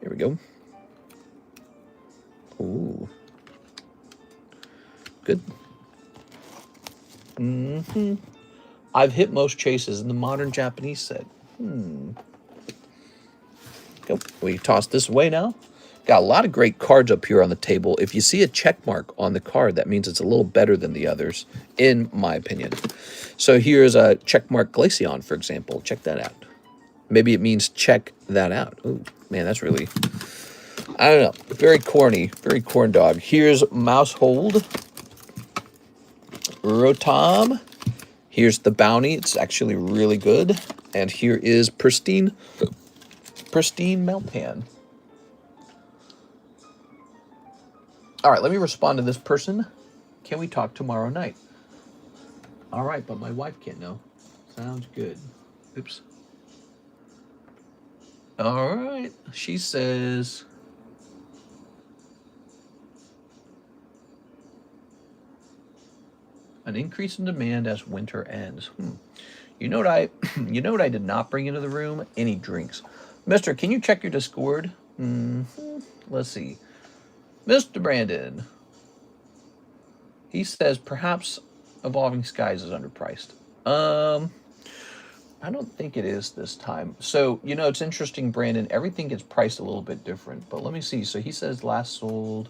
A: Here we go. Ooh. Good. I've hit most chases in the modern Japanese set. Go. We toss this away now. Got a lot of great cards up here on the table. If you see a check mark on the card, that means it's a little better than the others, in my opinion. So here's a checkmark Glaceon, for example. Check that out. Maybe it means check that out. Oh, man, that's really... I don't know. Very corny. Very corn dog. Here's Mousehold. Rotom. Here's the Bounty. It's actually really good. And here is Pristine Meltan. All right, let me respond to this person. Can we talk tomorrow night? All right, but my wife can't know. Sounds good. Oops. All right. She says... an increase in demand as winter ends. You know what I did not bring into the room? Any drinks. Mister, can you check your Discord? Let's see. Mr. Brandon. He says perhaps Evolving Skies is underpriced. I don't think it is this time. So, you know, it's interesting, Brandon. Everything gets priced a little bit different. But let me see. So he says last sold...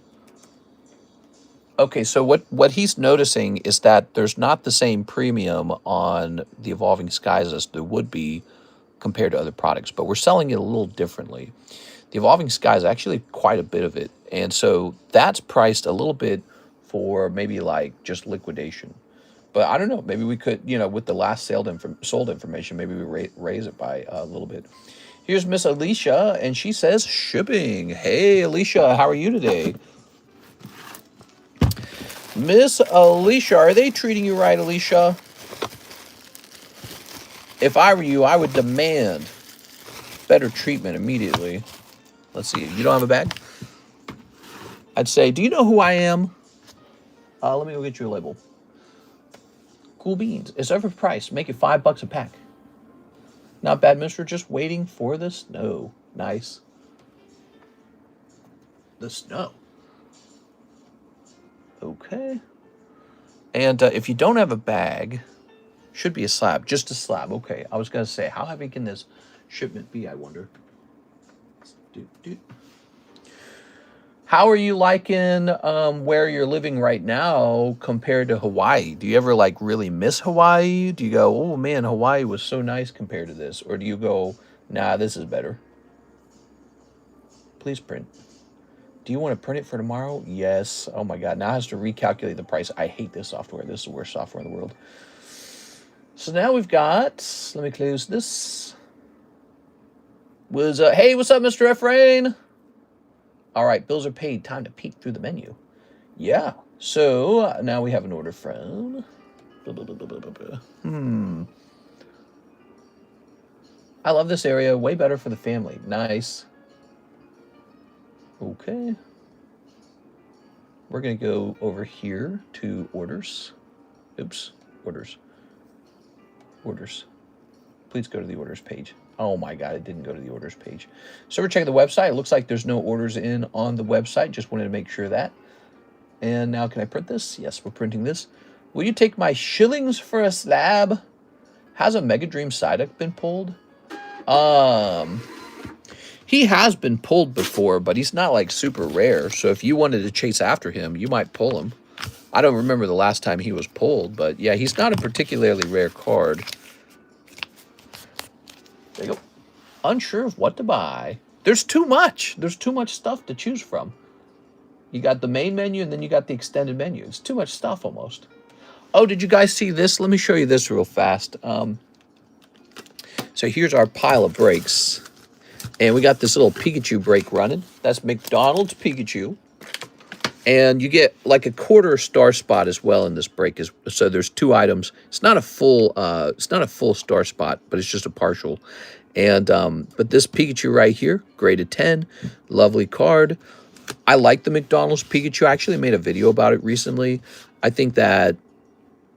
A: Okay, so what he's noticing is that there's not the same premium on the Evolving Skies as there would be compared to other products, but we're selling it a little differently. The Evolving Skies, actually quite a bit of it, and so that's priced a little bit for maybe like just liquidation. But I don't know, maybe we could, you know, with the last sold information, maybe we raise it by a little bit. Here's Miss Alicia, and she says shipping. Hey, Alicia, how are you today? Miss Alicia, are they treating you right, Alicia? If I were you, I would demand better treatment immediately. Let's see. You don't have a bag? I'd say, do you know who I am? Let me go get you a label. Cool beans. It's overpriced. Make it $5 a pack. Not bad, mister. Just waiting for the snow. Nice. The snow. Okay. And if you don't have a bag, should be a slab. Just a slab. Okay. I was going to say, how heavy can this shipment be, I wonder? How are you liking where you're living right now compared to Hawaii? Do you ever, like, really miss Hawaii? Do you go, oh, man, Hawaii was so nice compared to this? Or do you go, nah, this is better? Please print. Do you want to print it for tomorrow? Yes. Oh my God. Now it has to recalculate the price. I hate this software. This is the worst software in the world. So now we've got, let me close this. Hey, what's up, Mr. Efrain? All right, bills are paid. Time to peek through the menu. Yeah. So now we have an order from. I love this area. Way better for the family. Nice. Okay. We're going to go over here to orders. Oops. Orders. Orders. Please go to the orders page. Oh my God, it didn't go to the orders page. So we're checking the website. It looks like there's no orders in on the website. Just wanted to make sure of that. And now can I print this? Yes, we're printing this. Will you take my shillings for a slab? Has a Mega Dream Psyduck been pulled? He has been pulled before, but he's not like super rare. So if you wanted to chase after him, you might pull him. I don't remember the last time he was pulled, but yeah, he's not a particularly rare card. There you go. Unsure of what to buy. There's too much. There's too much stuff to choose from. You got the main menu, and then you got the extended menu. It's too much stuff almost. Oh, did you guys see this? Let me show you this real fast. So here's our pile of breaks. And we got this little Pikachu break running. That's McDonald's Pikachu. And you get like a quarter star spot as well in this break. So there's 2 items. It's not a full star spot, but it's just a partial. And but this Pikachu right here, graded 10, lovely card. I like the McDonald's Pikachu. I actually made a video about it recently. I think that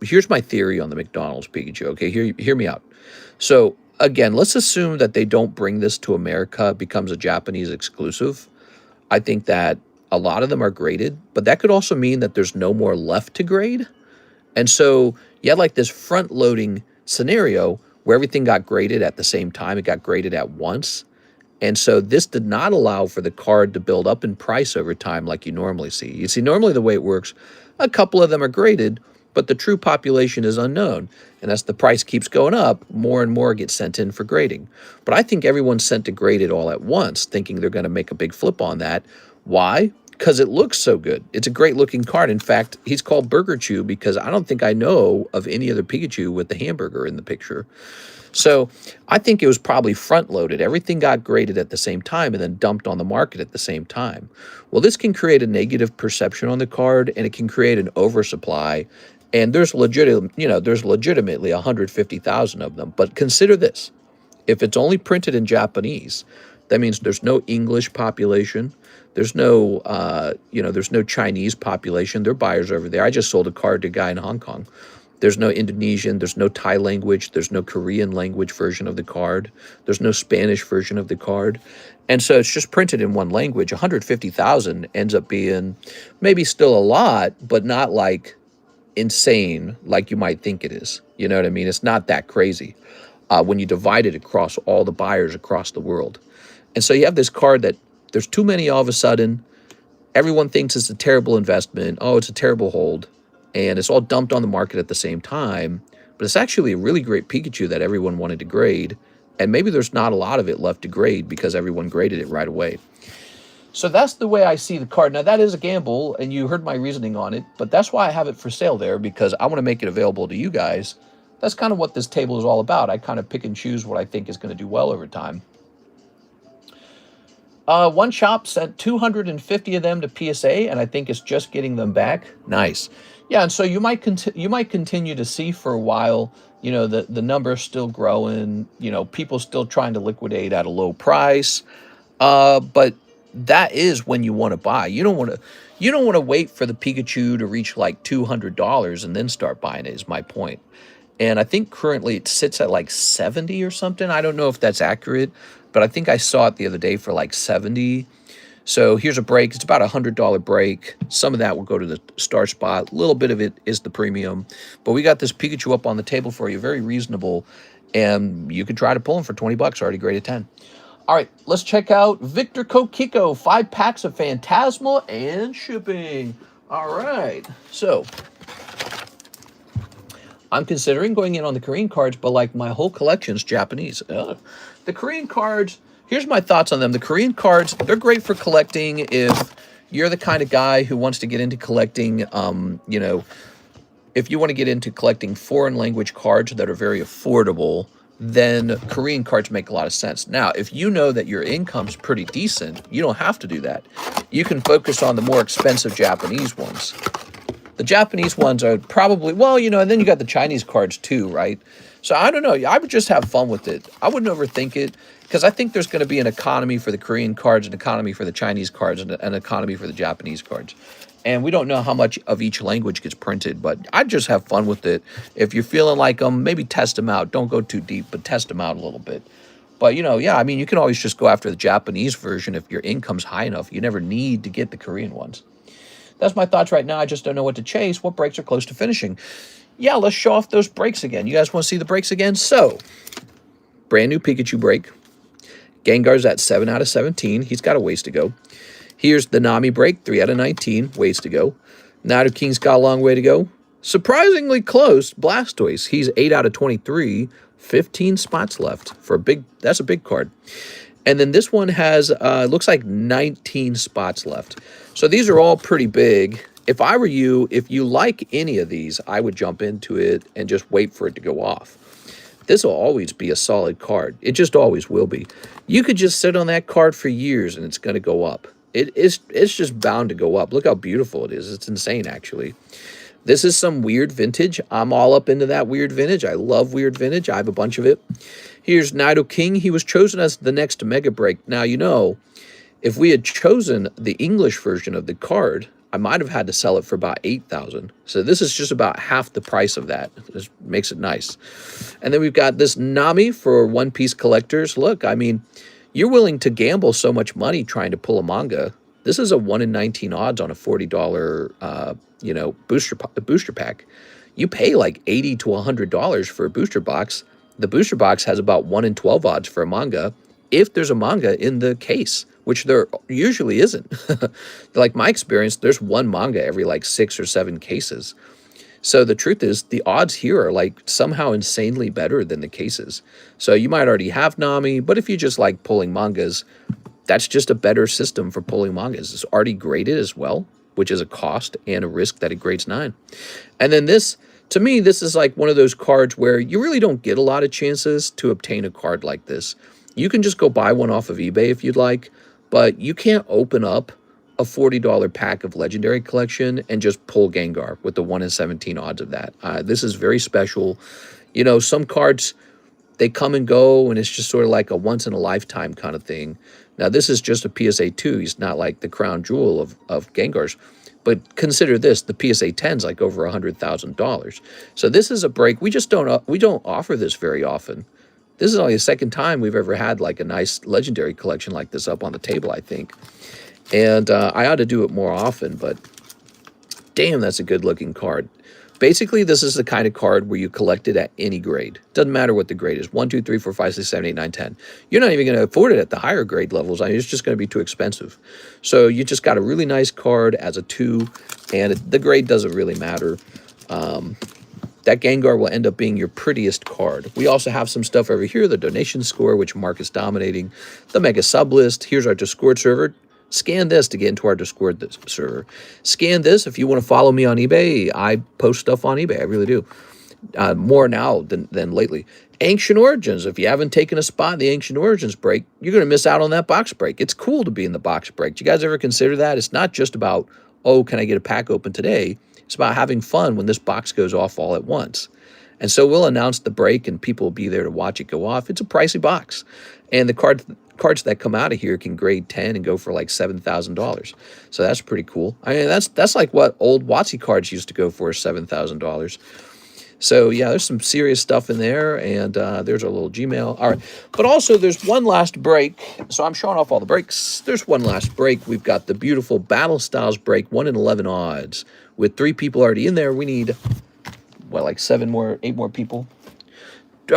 A: here's my theory on the McDonald's Pikachu. Okay, hear me out. So again, let's assume that they don't bring this to America. It becomes a Japanese exclusive. I think that a lot of them are graded, but that could also mean that there's no more left to grade. And so you had like this front-loading scenario where everything got graded at the same time. It got graded at once. And so this did not allow for the card to build up in price over time like you normally see. You see, normally the way it works, a couple of them are graded, but the true population is unknown. And as the price keeps going up, more and more get sent in for grading. But I think everyone's sent to grade it all at once, thinking they're going to make a big flip on that. Why? Because it looks so good. It's a great looking card. In fact, he's called Burgerchu because I don't think I know of any other Pikachu with the hamburger in the picture. So I think it was probably front-loaded. Everything got graded at the same time and then dumped on the market at the same time. Well, this can create a negative perception on the card, and it can create an oversupply. And there's legitimately 150,000 of them. But consider this. If it's only printed in Japanese, that means there's no English population. There's no, there's no Chinese population. There are buyers over there. I just sold a card to a guy in Hong Kong. There's no Indonesian, there's no Thai language, there's no Korean language version of the card, there's no Spanish version of the card. And so it's just printed in one language. 150,000 ends up being maybe still a lot, but not like insane like you might think it is. You know what I mean? It's not that crazy when you divide it across all the buyers across the world. And so you have this card that there's too many all of a sudden. Everyone thinks it's a terrible investment. Oh, it's a terrible hold. And it's all dumped on the market at the same time. But it's actually a really great Pikachu that everyone wanted to grade. And maybe there's not a lot of it left to grade because everyone graded it right away. So that's the way I see the card. Now, that is a gamble, and you heard my reasoning on it. But that's why I have it for sale there, because I want to make it available to you guys. That's kind of what this table is all about. I kind of pick and choose what I think is going to do well over time. One shop sent 250 of them to PSA, and I think it's just getting them back. Nice. Yeah, and so you might continue to see for a while, the numbers still growing, people still trying to liquidate at a low price. But that is when you want to buy. You don't want to wait for the Pikachu to reach like $200 and then start buying it, is my point. And I think currently it sits at like 70 or something. I don't know if that's accurate, but I think I saw it the other day for like 70. So here's a break. It's about a $100 break. Some of that will go to the star spot. A little bit of it is the premium. But we got this Pikachu up on the table for you. Very reasonable. And you could try to pull him for 20 bucks. Already graded 10. All right, let's check out Victor Kokiko. 5 packs of Phantasmal and shipping. All right. So I'm considering going in on the Korean cards, but like my whole collection's Japanese. The Korean cards, here's my thoughts on them. The Korean cards, they're great for collecting if you're the kind of guy who wants to get into collecting, you know, if you want to get into collecting foreign language cards that are very affordable, then Korean cards make a lot of sense. Now, if you know that your income's pretty decent, you don't have to do that. You can focus on the more expensive Japanese ones. The Japanese ones are probably, well, you know, and then you got the Chinese cards too, right? So I don't know. I would just have fun with it. I wouldn't overthink it, because I think there's going to be an economy for the Korean cards, an economy for the Chinese cards, and an economy for the Japanese cards. And we don't know how much of each language gets printed, but I'd just have fun with it. If you're feeling like them, maybe test them out. Don't go too deep, but test them out a little bit. But, you know, yeah, I mean, you can always just go after the Japanese version if your income's high enough. You never need to get the Korean ones. That's my thoughts right now. I just don't know what to chase. What breaks are close to finishing? Yeah, let's show off those breaks again. You guys want to see the breaks again? So, brand new Pikachu break. Gengar's at 7 out of 17. He's got a ways to go. Here's the Nami break, 3 out of 19. Ways to go. Nidoking's got a long way to go. Surprisingly close, Blastoise. He's 8 out of 23. 15 spots left for a big, that's a big card. And then this one has, looks like 19 spots left. So these are all pretty big. If I were you, if you like any of these, I would jump into it and just wait for it to go off. This will always be a solid card. It just always will be. You could just sit on that card for years and it's going to go up. It's just bound to go up. Look how beautiful it is. It's insane, actually. This is some weird vintage. I'm all up into that weird vintage. I love weird vintage. I have a bunch of it. Here's Nidoking. He was chosen as the next Mega Break. Now, you know, if we had chosen the English version of the card, I might have had to sell it for about $8,000. So this is just about half the price of that. This makes it nice. And then we've got this Nami for One Piece collectors. Look, I mean, you're willing to gamble so much money trying to pull a manga. This is a 1 in 19 odds on a $40, you know, booster pack. You pay like $80 to $100 for a booster box. The booster box has about 1 in 12 odds for a manga, if there's a manga in the case, which there usually isn't. Like my experience, there's one manga every like 6 or 7 cases. So the truth is, the odds here are like somehow insanely better than the cases. So you might already have Nami, but if you just like pulling mangas, that's just a better system for pulling mangas. It's already graded as well, which is a cost and a risk that it grades 9. And then this, to me, this is like one of those cards where you really don't get a lot of chances to obtain a card like this. You can just go buy one off of eBay if you'd like, but you can't open up a $40 pack of Legendary Collection and just pull Gengar with the 1 in 17 odds of that. This is very special. You know, some cards, they come and go, and it's just sort of like a once-in-a-lifetime kind of thing. Now, this is just a PSA 2. He's not like the crown jewel of Gengars. But consider this, the PSA 10's like over $100,000. So this is a break. We just don't offer this very often. This is only the second time we've ever had like a nice Legendary Collection like this up on the table, I think. And I ought to do it more often, but damn, that's a good-looking card. Basically, this is the kind of card where you collect it at any grade. Doesn't matter what the grade is. 1, 2, 3, 4, 5, 6, 7, 8, 9, 10. You're not even going to afford it at the higher grade levels. I mean, it's just going to be too expensive. So you just got a really nice card as a 2, and the grade doesn't really matter. That Gengar will end up being your prettiest card. We also have some stuff over here, the donation score, which Mark is dominating, the mega sub list. Here's our Discord server. Scan this to get into our Discord server. Scan this if you want to follow me on eBay. I post stuff on eBay. I really do. More now than lately. Ancient Origins. If you haven't taken a spot in the Ancient Origins break, you're going to miss out on that box break. It's cool to be in the box break. Do you guys ever consider that? It's not just about, oh, can I get a pack open today? It's about having fun when this box goes off all at once. And so we'll announce the break and people will be there to watch it go off. It's a pricey box. And the cards that come out of here can grade 10 and go for like $7,000. So that's pretty cool. I mean, that's like what old WotC cards used to go for, $7,000. So yeah, there's some serious stuff in there, and there's our little Gmail. All right, but also there's one last break. So I'm showing off all the breaks. There's one last break. We've got the beautiful Battle Styles break, 1 in 11 odds. With 3 people already in there, we need, what, like 8 more people?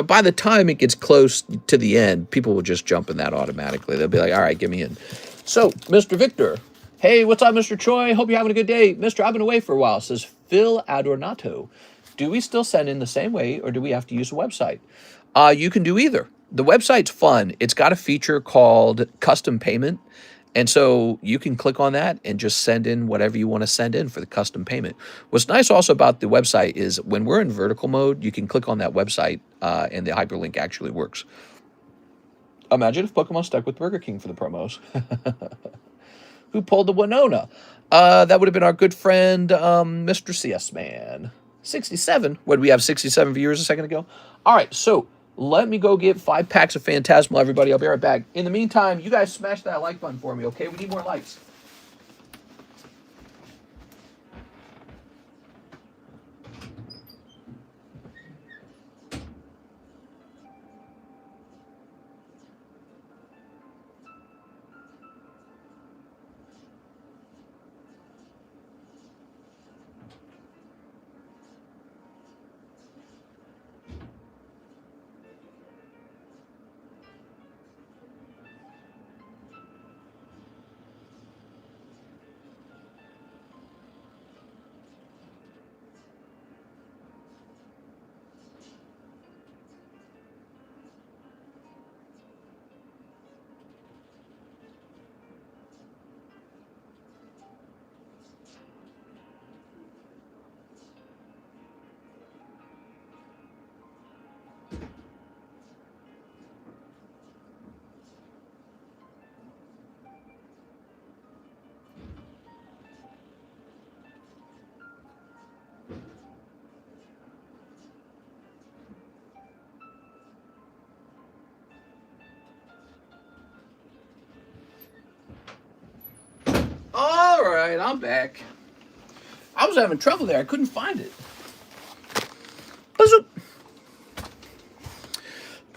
A: By the time it gets close to the end, people will just jump in that automatically. They'll be like, all right, get me in. So, Mr. Victor. Hey, what's up, Mr. Troy? Hope you're having a good day. Mister, I've been away for a while, says Phil Adornato. Do we still send in the same way, or do we have to use a website? You can do either. The website's fun. It's got a feature called custom payment, And so you can click on that and just send in whatever you want to send in for the custom payment. What's nice also about the website is when we're in vertical mode, you can click on that website and the hyperlink actually works. Imagine if Pokemon stuck with Burger King for the promos. Who pulled the Winona? That would have been our good friend, Mr. CS Man. 67. What did we have? 67 viewers a second ago? All right, so let me go get 5 packs of Phantasmal, everybody. I'll be right back. In the meantime, you guys smash that like button for me, okay? We need more likes. All right, I'm back. I was having trouble there. I couldn't find it.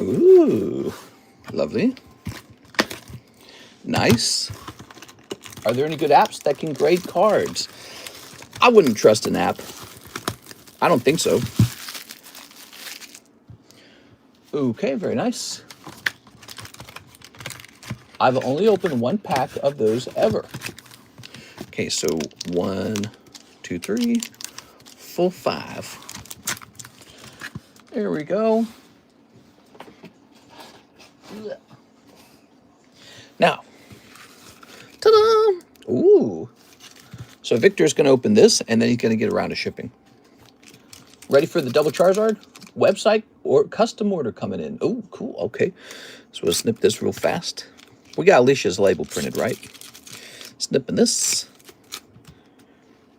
A: Ooh, lovely. Nice. Are there any good apps that can grade cards? I wouldn't trust an app. I don't think so. Okay, very nice. I've only opened 1 pack of those ever. Okay, so 1, 2, 3, full 5. There we go. Now, ta-da! Ooh. So Victor's going to open this, and then he's going to get around to shipping. Ready for the double Charizard? Website or custom order coming in. Oh, cool. Okay. So we'll snip this real fast. We got Alicia's label printed, right? Snipping this.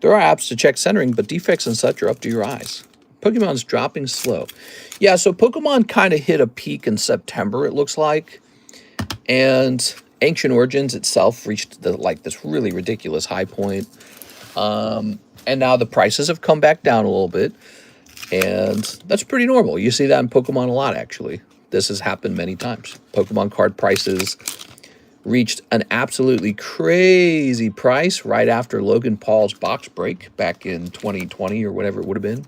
A: There are apps to check centering, but defects and such are up to your eyes. Pokemon's dropping slow. Yeah, so Pokemon kind of hit a peak in September, it looks like. And Ancient Origins itself reached this really ridiculous high point. And now the prices have come back down a little bit. And that's pretty normal. You see that in Pokemon a lot, actually. This has happened many times. Pokemon card prices reached an absolutely crazy price right after Logan Paul's box break back in 2020 or whatever it would have been.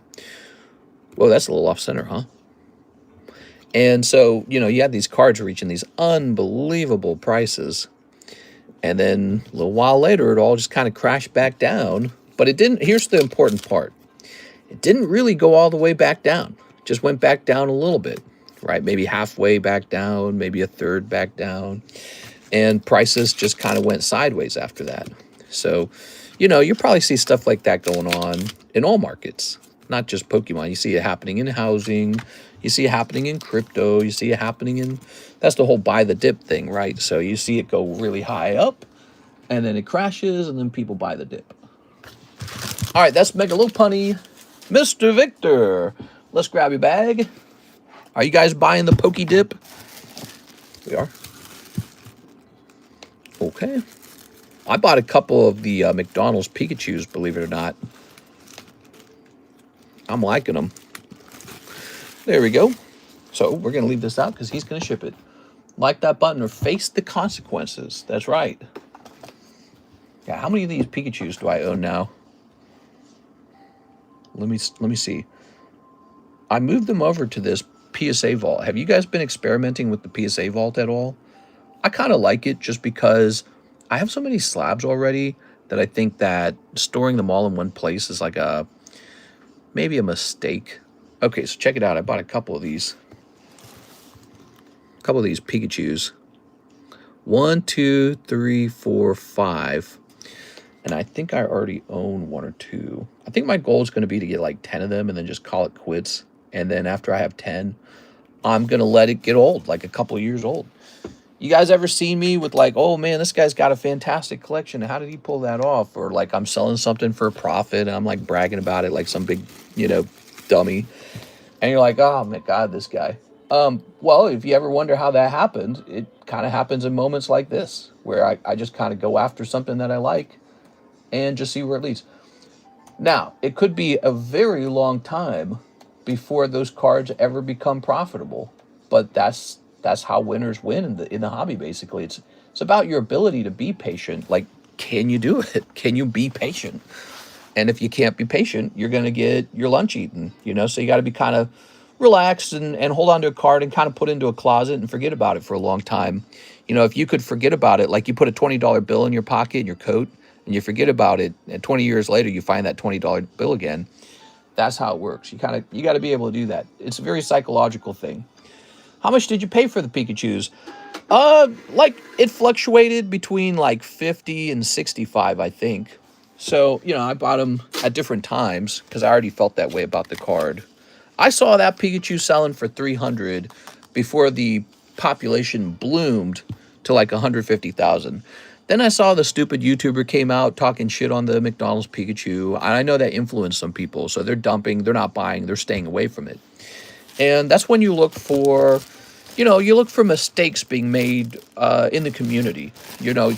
A: Whoa, that's a little off-center, huh? And so, you know, you had these cards reaching these unbelievable prices. And then a little while later, it all just kind of crashed back down. But it didn't. Here's the important part. It didn't really go all the way back down. It just went back down a little bit, right? Maybe halfway back down, maybe a third back down. And prices just kind of went sideways after that. So, you know, you probably see stuff like that going on in all markets, not just Pokemon. You see it happening in housing. You see it happening in crypto. You see it happening in... That's the whole buy the dip thing, right? So you see it go really high up, and then it crashes, and then people buy the dip. All right, that's Megalopunny. Mr. Victor, let's grab your bag. Are you guys buying the Poke Dip? We are. Okay. I bought a couple of the McDonald's Pikachus, believe it or not. I'm liking them. There we go. So we're going to leave this out because he's going to ship it. Like that button or face the consequences. That's right. Yeah, how many of these Pikachus do I own now? Let me see. I moved them over to this PSA vault. Have you guys been experimenting with the PSA vault at all? I kind of like it just because I have so many slabs already that I think that storing them all in one place is like maybe a mistake. Okay, so check it out. I bought a couple of these. Pikachus. 1, 2, 3, 4, 5. And I think I already own 1 or 2. I think my goal is going to be to get like 10 of them and then just call it quits. And then after I have 10, I'm going to let it get old, like a couple of years old. You guys ever seen me with like, oh man, this guy's got a fantastic collection. How did he pull that off? Or like I'm selling something for a profit and I'm like bragging about it like some big, dummy. And you're like, oh my God, this guy. Well, if you ever wonder how that happened, it kind of happens in moments like this, where I just kind of go after something that I like and just see where it leads. Now, it could be a very long time before those cards ever become profitable, but that's how winners win in the hobby. Basically, it's about your ability to be patient. Like, can you do it? Can you be patient? And if you can't be patient, you're going to get your lunch eaten. So you got to be kind of relaxed and hold on to a card and kind of put into a closet and forget about it for a long time. If you could forget about it, like you put a $20 bill in your pocket in your coat and you forget about it, and 20 years later you find that $20 bill again. That's how it works. You got to be able to do that. It's a very psychological thing. How much did you pay for the Pikachus? Like it fluctuated between like 50 and 65, I think. So, I bought them at different times because I already felt that way about the card. I saw that Pikachu selling for 300 before the population bloomed to like 150,000. Then I saw the stupid YouTuber came out talking shit on the McDonald's Pikachu. I know that influenced some people, so they're dumping, they're not buying, they're staying away from it. And that's when you look for, you look for mistakes being made in the community,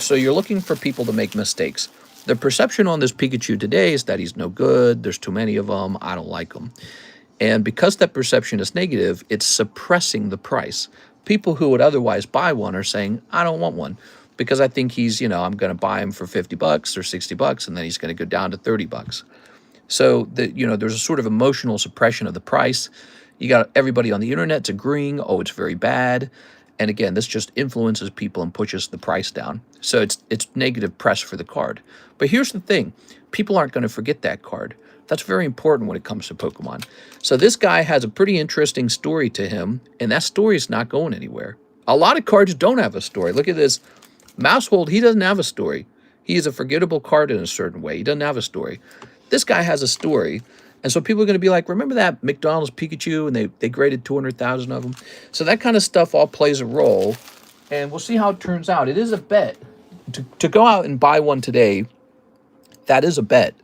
A: so you're looking for people to make mistakes. The perception on this Pikachu today is that he's no good, there's too many of them, I don't like them. And because that perception is negative, it's suppressing the price. People who would otherwise buy one are saying, I don't want one because I think he's, I'm going to buy him for $50 or $60 and then he's going to go down to $30. So, there's a sort of emotional suppression of the price. You got everybody on the internet's agreeing, oh, it's very bad. And again, this just influences people and pushes the price down. So it's negative press for the card. But here's the thing. People aren't going to forget that card. That's very important when it comes to Pokemon. So this guy has a pretty interesting story to him, and that story is not going anywhere. A lot of cards don't have a story. Look at this. Mousehold, he doesn't have a story. He is a forgettable card in a certain way. He doesn't have a story. This guy has a story. And so people are going to be like, remember that McDonald's Pikachu? And they graded 200,000 of them. So that kind of stuff all plays a role. And we'll see how it turns out. It is a bet. To go out and buy one today, that is a bet.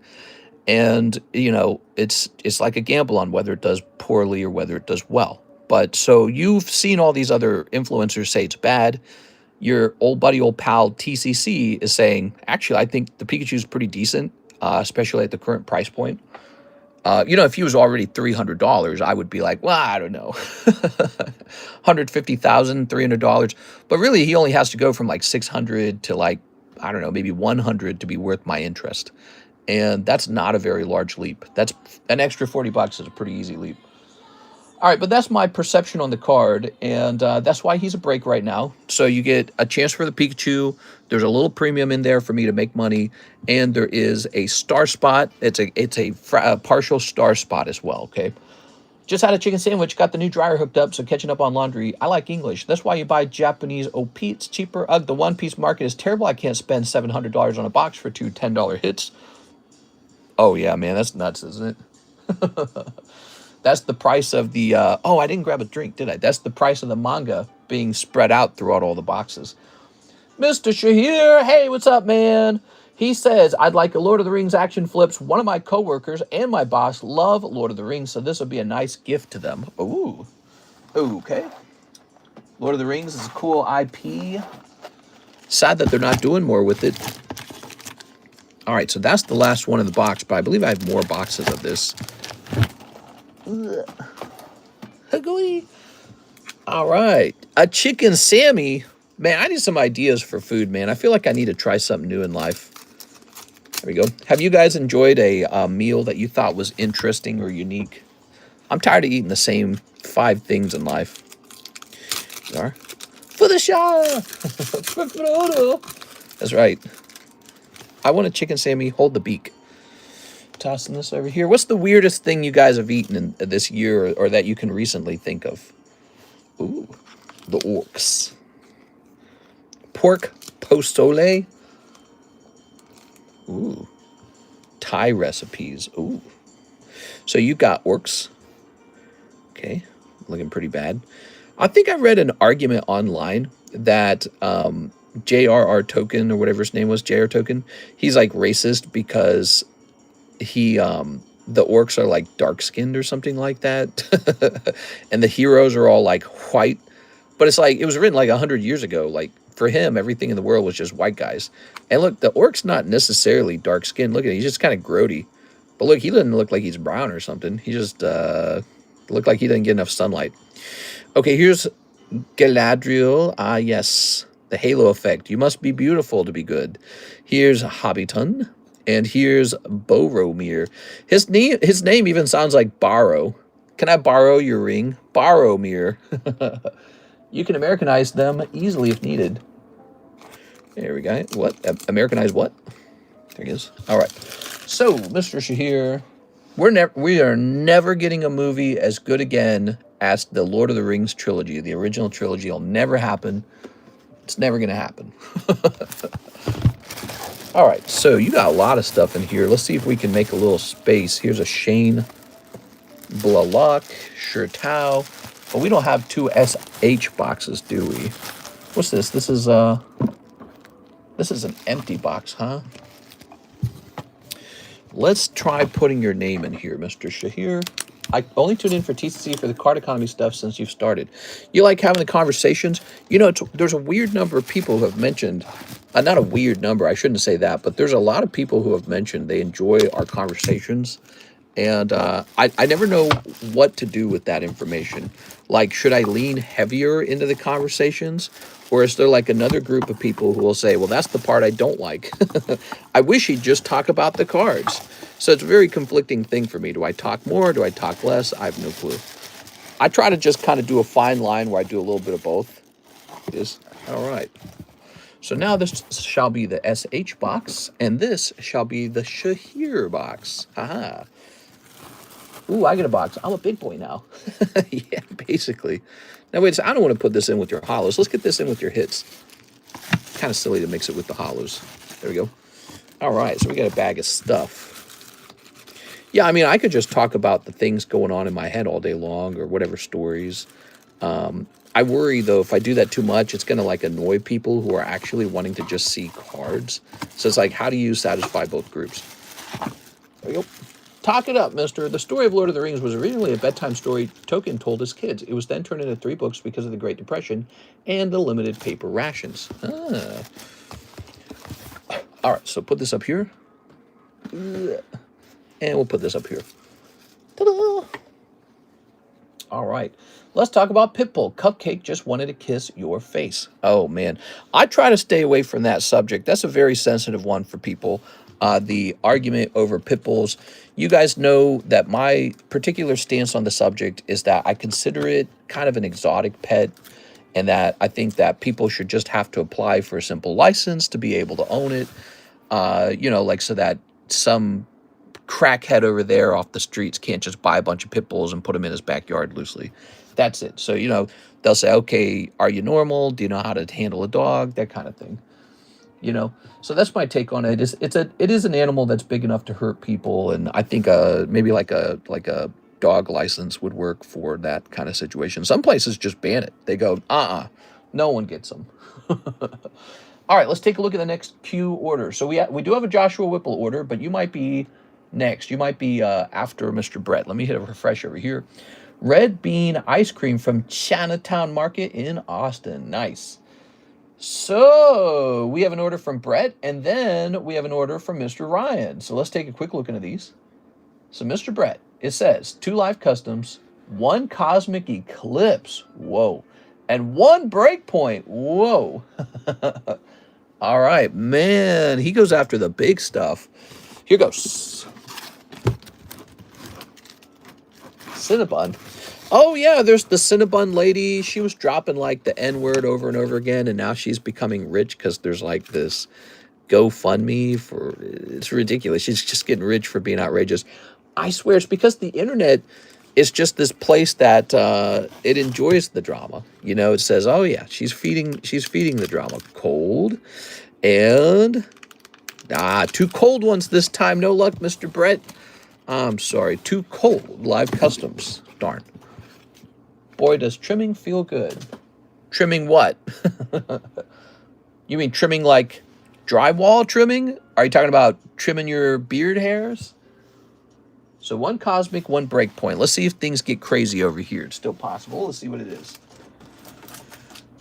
A: And, it's like a gamble on whether it does poorly or whether it does well. But so you've seen all these other influencers say it's bad. Your old pal TCC is saying, actually, I think the Pikachu is pretty decent, especially at the current price point. If he was already $300, I would be like, well, I don't know, $150,000, $300. But really, he only has to go from like 600 to like, I don't know, maybe 100 to be worth my interest. And that's not a very large leap. That's an extra $40 is a pretty easy leap. All right, but that's my perception on the card, and that's why he's a break right now. So you get a chance for the Pikachu. There's a little premium in there for me to make money, and there is a star spot. It's a partial star spot as well, okay? Just had a chicken sandwich, got the new dryer hooked up, so catching up on laundry. I like English. That's why you buy Japanese OP. It's cheaper. The One Piece market is terrible. I can't spend $700 on a box for two $10 hits. Oh, yeah, man, that's nuts, isn't it? That's the price of the, I didn't grab a drink, did I? That's the price of the manga being spread out throughout all the boxes. Mr. Shahir, hey, what's up, man? He says, I'd like a Lord of the Rings action flips. One of my coworkers and my boss love Lord of the Rings, so this would be a nice gift to them. Ooh, okay. Lord of the Rings is a cool IP. Sad that they're not doing more with it. All right, so that's the last one in the box, but I believe I have more boxes of this. All right, a chicken Sammy. Man, I need some ideas for food, man. I feel like I need to try something new in life. There we go. Have you guys enjoyed a meal that you thought was interesting or unique? I'm tired of eating the same 5 things in life. You are? For the show. That's right. I want a chicken Sammy. Hold the beak. Tossing this over here. What's the weirdest thing you guys have eaten in this year or that you can recently think of? Ooh, the orcs. pork postole. Ooh. Thai recipes. Ooh. So you got orcs. Okay. Looking pretty bad. I think I read an argument online that J.R.R. Token, or whatever his name was, J.R. Token, he's like racist because he the orcs are like dark skinned or something like that. And the heroes are all like white. But it's like, it was written like 100 years ago. Like, for him, everything in the world was just white guys. And look, the orc's not necessarily dark skinned. Look at him, he's just kind of grody. But look, he doesn't look like he's brown or something. He just looked like he didn't get enough sunlight. Okay, here's Galadriel. Ah, yes, the halo effect. You must be beautiful to be good. Here's Hobbiton. And here's Boromir. His name even sounds like borrow. Can I borrow your ring? Boromir. You can Americanize them easily if needed. There we go. What? Americanize what? There he is. All right. So, Mr. Shahir, we are never getting a movie as good again as the Lord of the Rings trilogy. The original trilogy will never happen. It's never going to happen. All right. So, you got a lot of stuff in here. Let's see if we can make a little space. Here's a Shane Blalock, Shirtao. But we don't have 2 SH boxes, do we? What's this? This is an empty box, huh? Let's try putting your name in here, Mr. Shahir. I only tuned in for TCC for the card economy stuff since you've started. You like having the conversations? You know, there's a weird number of people who have mentioned, not a weird number, I shouldn't say that, but there's a lot of people who have mentioned they enjoy our conversations. And I never know what to do with that information. Like, should I lean heavier into the conversations? Or is there like another group of people who will say, well, that's the part I don't like. I wish he'd just talk about the cards. So it's a very conflicting thing for me. Do I talk more? Do I talk less? I have no clue. I try to just kind of do a fine line where I do a little bit of both. All right. So now this shall be the SH box, and this shall be the Shahir box. Aha. Ooh, I get a box. I'm a big boy now. Yeah, basically. Now, wait, I don't want to put this in with your hollows. Let's get this in with your hits. Kind of silly to mix it with the hollows. There we go. All right, so we got a bag of stuff. Yeah, I mean, I could just talk about the things going on in my head all day long or whatever stories. I worry, though, if I do that too much, it's going to, like, annoy people who are actually wanting to just see cards. So it's like, how do you satisfy both groups? There we go. Talk it up, mister. The story of Lord of the Rings was originally a bedtime story Tolkien told his kids. It was then turned into 3 books because of the Great Depression and the limited paper rations. Ah. All right, so put this up here. And we'll put this up here. Ta-da! All right, let's talk about Pitbull. Cupcake just wanted to kiss your face. Oh, man. I try to stay away from that subject. That's a very sensitive one for people. The argument over pit bulls. You guys know that my particular stance on the subject is that I consider it kind of an exotic pet, and that I think that people should just have to apply for a simple license to be able to own it. You know, like so that some crackhead over there off the streets can't just buy a bunch of pit bulls and put them in his backyard loosely. That's it. So, you know, they'll say, okay, are you normal? Do you know how to handle a dog? That kind of thing. You know, so that's my take on it. It is an animal that's big enough to hurt people, and I think maybe like a dog license would work for that kind of situation. Some places just ban it. They go, no one gets them. All right, let's take a look at the next queue order. So we do have a Joshua Whipple order, but you might be next. You might be after Mr. Brett. Let me hit a refresh over here. Red Bean Ice Cream from Chinatown Market in Austin. Nice. So we have an order from Brett, and then we have an order from Mr. Ryan. So let's take a quick look into these. So Mr. Brett, it says 2 live customs, 1 cosmic eclipse, whoa, and 1 breakpoint, whoa. All right, man, he goes after the big stuff. Here goes. Cinnabon. Oh, yeah, there's the Cinnabon lady. She was dropping, like, the N-word over and over again, and now she's becoming rich because there's, like, this GoFundMe for... It's ridiculous. She's just getting rich for being outrageous. I swear, it's because the internet it's just this place that it enjoys the drama. You know, it says, oh yeah, she's feeding the drama. Cold. And two cold ones this time. No luck, Mr. Brett. I'm sorry, two cold live customs. Darn. Boy, does trimming feel good. Trimming what? You mean trimming like drywall trimming? Are you talking about trimming your beard hairs? So one cosmic, one breakpoint. Let's see if things get crazy over here. It's still possible. Let's see what it is.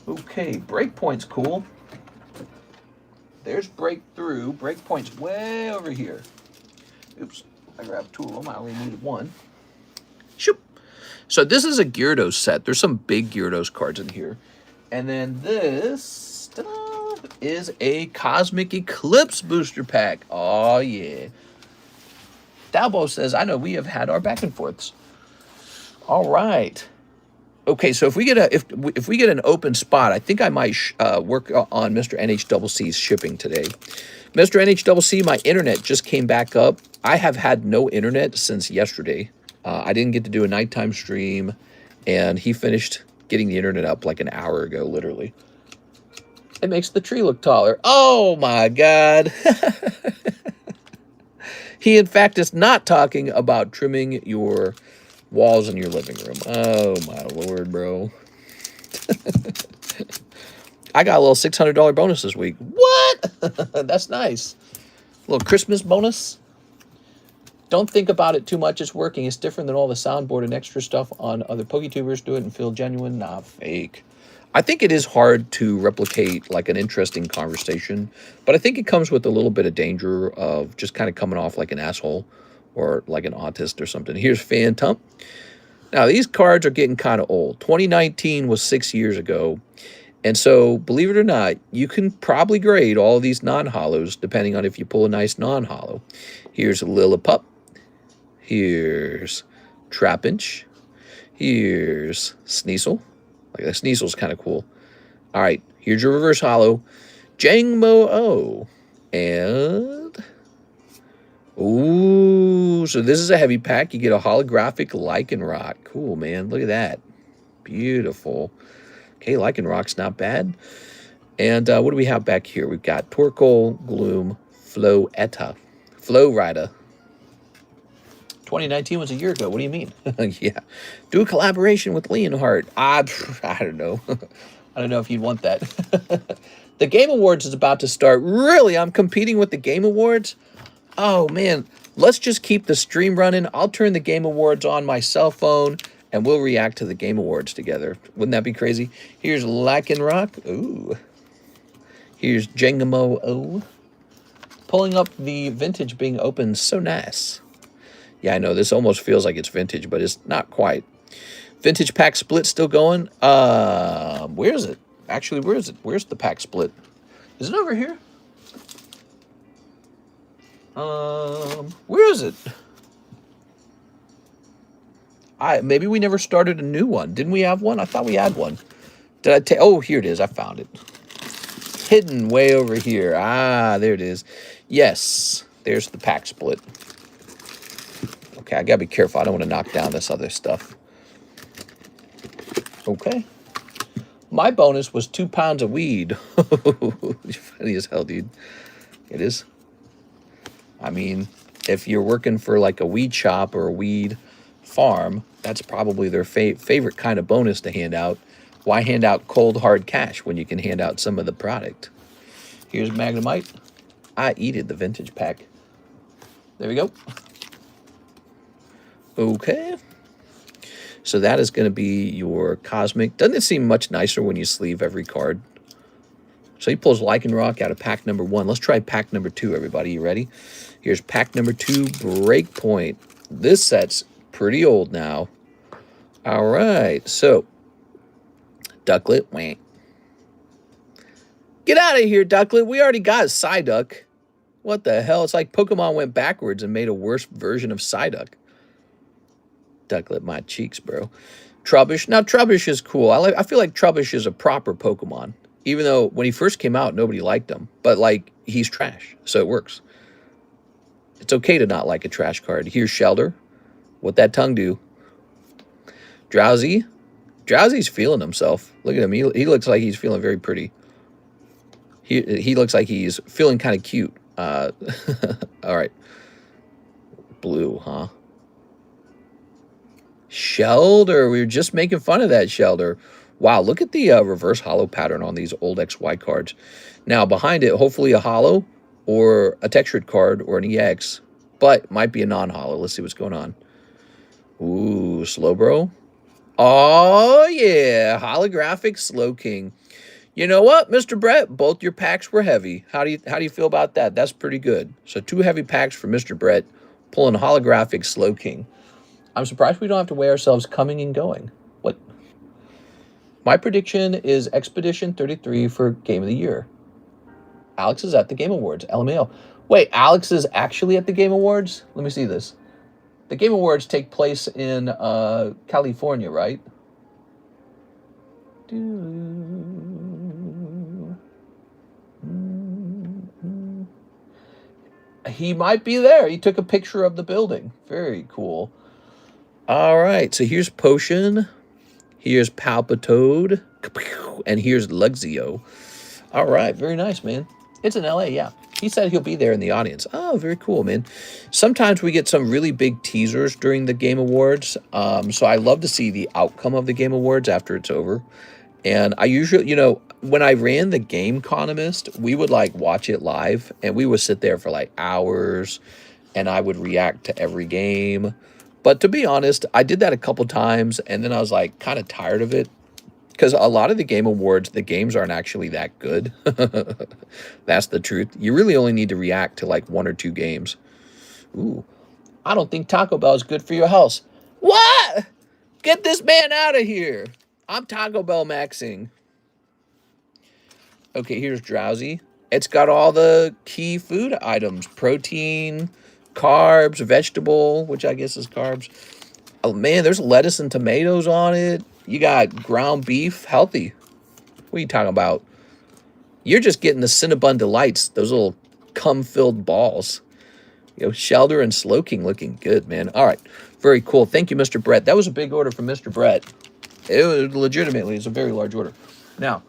A: Okay, breakpoint's cool. There's breakthrough. Breakpoint's way over here. Oops, I grabbed two of them. I only needed one. Shoop. So this is a Gyarados set. There's some big Gyarados cards in here. And then this is a Cosmic Eclipse booster pack. Oh, yeah. Dalbo says, I know we have had our back and forths. All right. Okay, so if we get if we get an open spot, I think I might work on Mr. NHCC's shipping today. Mr. NHCC, my internet just came back up. I have had no internet since yesterday. I didn't get to do a nighttime stream, and he finished getting the internet up like an hour ago, literally. It makes the tree look taller. Oh my God. He, in fact, is not talking about trimming your walls in your living room. Oh, my Lord, bro. I got a little $600 bonus this week. What? That's nice. A little Christmas bonus. Don't think about it too much. It's working. It's different than all the soundboard and extra stuff on other PokeTubers. Do it and feel genuine, not fake. I think it is hard to replicate like an interesting conversation, but I think it comes with a little bit of danger of just kind of coming off like an asshole or like an autist or something. Here's Phantom. Now, these cards are getting kind of old. 2019 was 6 years ago. And so, believe it or not, you can probably grade all of these non-hollows depending on if you pull a nice non-hollow. Here's Lillipup. Here's Trapinch. Here's Sneasel. Like, that Sneasel's kind of cool. All right, here's your reverse hollow. Jangmo-O. And... ooh, so this is a heavy pack. You get a holographic Lycanroc. Cool, man. Look at that. Beautiful. Okay, Lycanroc's not bad. And what do we have back here? We've got Torkoal, Gloom, Floetta, Flowrider. 2019 was a year ago. What do you mean? Yeah. Do a collaboration with Leonhardt. I don't know. I don't know if you'd want that. The Game Awards is about to start. Really? I'm competing with the Game Awards? Oh, man. Let's just keep the stream running. I'll turn the Game Awards on my cell phone, and we'll react to the Game Awards together. Wouldn't that be crazy? Here's Lycanroc. Ooh. Here's Jangmo-O. Pulling up the vintage being opened. So nice. Yeah, I know, this almost feels like it's vintage, but it's not quite. Vintage pack split still going? Where is it? Actually, where is it? Where's the pack split? Is it over here? Where is it? Maybe we never started a new one. Didn't we have one? I thought we had one. Did I take? Oh, here it is. I found it. Hidden way over here. Ah, there it is. Yes, there's the pack split. Okay, I gotta be careful. I don't want to knock down this other stuff. Okay. My bonus was 2 pounds of weed. Funny as hell, dude. It is. I mean, if you're working for like a weed shop or a weed farm, that's probably their favorite kind of bonus to hand out. Why hand out cold, hard cash when you can hand out some of the product? Here's Magnemite. I eated the vintage pack. There we go. Okay. So that is going to be your Cosmic. Doesn't it seem much nicer when you sleeve every card? So he pulls Lycanroc out of pack number 1. Let's try pack number 2, everybody. You ready? Here's pack number 2, Breakpoint. This set's pretty old now. All right. So, Ducklet. Wah. Get out of here, Ducklet. We already got Psyduck. What the hell? It's like Pokemon went backwards and made a worse version of Psyduck. Ducklet, my cheeks, bro. Trubbish. Now, Trubbish is cool. I feel like Trubbish is a proper Pokemon. Even though when he first came out, nobody liked him. But, like, he's trash. So it works. It's okay to not like a trash card. Here's Shelter. What that tongue do? Drowsy. Drowsy's feeling himself. Look at him. He looks like he's feeling very pretty. He looks like he's feeling kind of cute. All right. Blue, huh? Shelter. We were just making fun of that Shelter. Wow, look at the reverse holo pattern on these old XY cards. Now, behind it, hopefully a holo or a textured card or an EX, but might be a non-holo. Let's see what's going on. Ooh, Slowbro. Oh, yeah, holographic Slowking. You know what, Mr. Brett? Both your packs were heavy. How do you feel about that? That's pretty good. So 2 heavy packs for Mr. Brett, pulling holographic Slowking. I'm surprised we don't have to weigh ourselves coming and going. What? My prediction is Expedition 33 for Game of the Year. Alex is at the Game Awards. LMAO. Wait, Alex is actually at the Game Awards? Let me see this. The Game Awards take place in California, right? He might be there. He took a picture of the building. Very cool. All right, so here's Potion, here's Palpitoad, and here's Luxio. All right, very nice, man. It's in LA, yeah. He said he'll be there in the audience. Oh, very cool, man. Sometimes we get some really big teasers during the Game Awards, so I love to see the outcome of the Game Awards after it's over. And I usually, you know, when I ran the TheCardconomist, we would, like, watch it live, and we would sit there for, like, hours, and I would react to every game. But to be honest, I did that a couple times, and then I was like kind of tired of it because a lot of the Game Awards, the games aren't actually that good. That's the truth. You really only need to react to like 1 or 2 games. Ooh, I don't think Taco Bell is good for your health. What? Get this man out of here. I'm Taco Bell maxing. Okay, here's Drowsy. It's got all the key food items. Protein, carbs, vegetable, which I guess is carbs. Oh, man, there's lettuce and tomatoes on it. You got ground beef, healthy. What are you talking about? You're just getting the Cinnabon Delights, those little cum-filled balls. You know, Shelter and Slowking looking good, man. All right, very cool. Thank you, Mr. Brett. That was a big order from Mr. Brett. It was legitimately, it's a very large order. Now,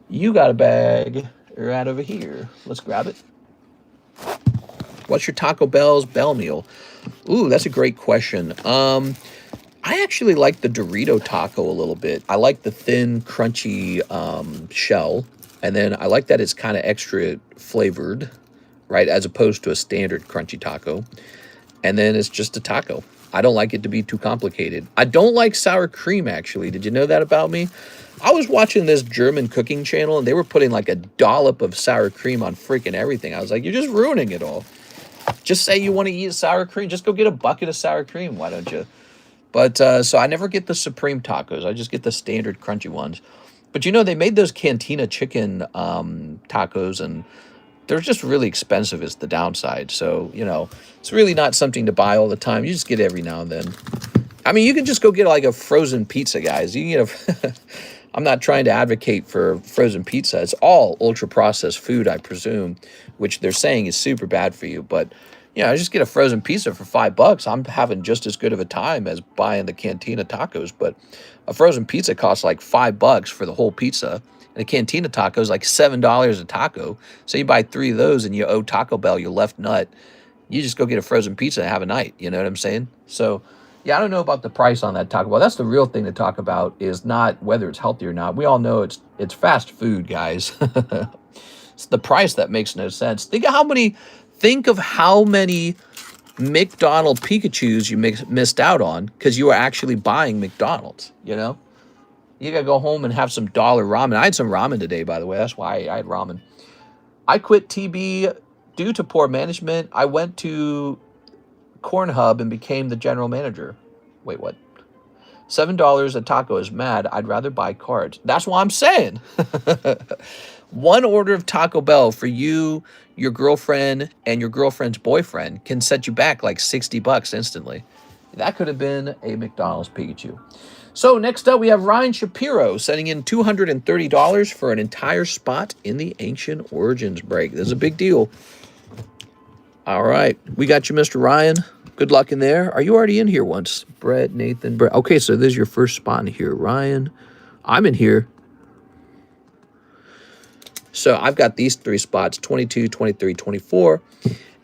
A: you got a bag right over here. Let's grab it. What's your Taco Bell's Bell meal? Ooh, that's a great question. I actually like the Dorito taco a little bit. I like the thin, crunchy shell. And then I like that it's kind of extra flavored, right? As opposed to a standard crunchy taco. And then it's just a taco. I don't like it to be too complicated. I don't like sour cream, actually. Did you know that about me? I was watching this German cooking channel, and they were putting like a dollop of sour cream on freaking everything. I was like, you're just ruining it all. Just say you want to eat sour cream. Just go get a bucket of sour cream. Why don't you? But so I never get the Supreme tacos. I just get the standard crunchy ones. But you know, they made those Cantina chicken tacos, and they're just really expensive is the downside. So, you know, it's really not something to buy all the time. You just get it every now and then. I mean, you can just go get like a frozen pizza, guys. You can get a... I'm not trying to advocate for frozen pizza. It's all ultra-processed food, I presume, which they're saying is super bad for you. But, you know, I just get a frozen pizza for $5. I'm having just as good of a time as buying the Cantina tacos. But a frozen pizza costs like $5 for the whole pizza. And a Cantina taco is like $7 a taco. So you buy 3 of those and you owe Taco Bell your left nut. You just go get a frozen pizza and have a night. You know what I'm saying? So... yeah, I don't know about the price on that Taco Bell. That's the real thing to talk about, is not whether it's healthy or not. We all know it's fast food, guys. It's the price that makes no sense. Think of how many McDonald's Pikachus you missed out on because you were actually buying McDonald's, you know? You got to go home and have some dollar ramen. I had some ramen today, by the way. That's why I had ramen. I quit TB due to poor management. I went to Corn Hub and became the general manager. Wait, what? $7 a taco is mad. I'd rather buy cards. That's what I'm saying. 1 order of Taco Bell for you, your girlfriend, and your girlfriend's boyfriend can set you back like $60 instantly. That could have been a McDonald's Pikachu. So next up, we have Ryan Shapiro setting in $230 for an entire spot in the Ancient Origins break. This is a big deal. All right. We got you, Mr. Ryan. Good luck in there. Are you already in here once? Brett, Nathan, Brett. Okay, so this is your first spot in here. Ryan, I'm in here. So I've got these 3 spots, 22, 23, 24.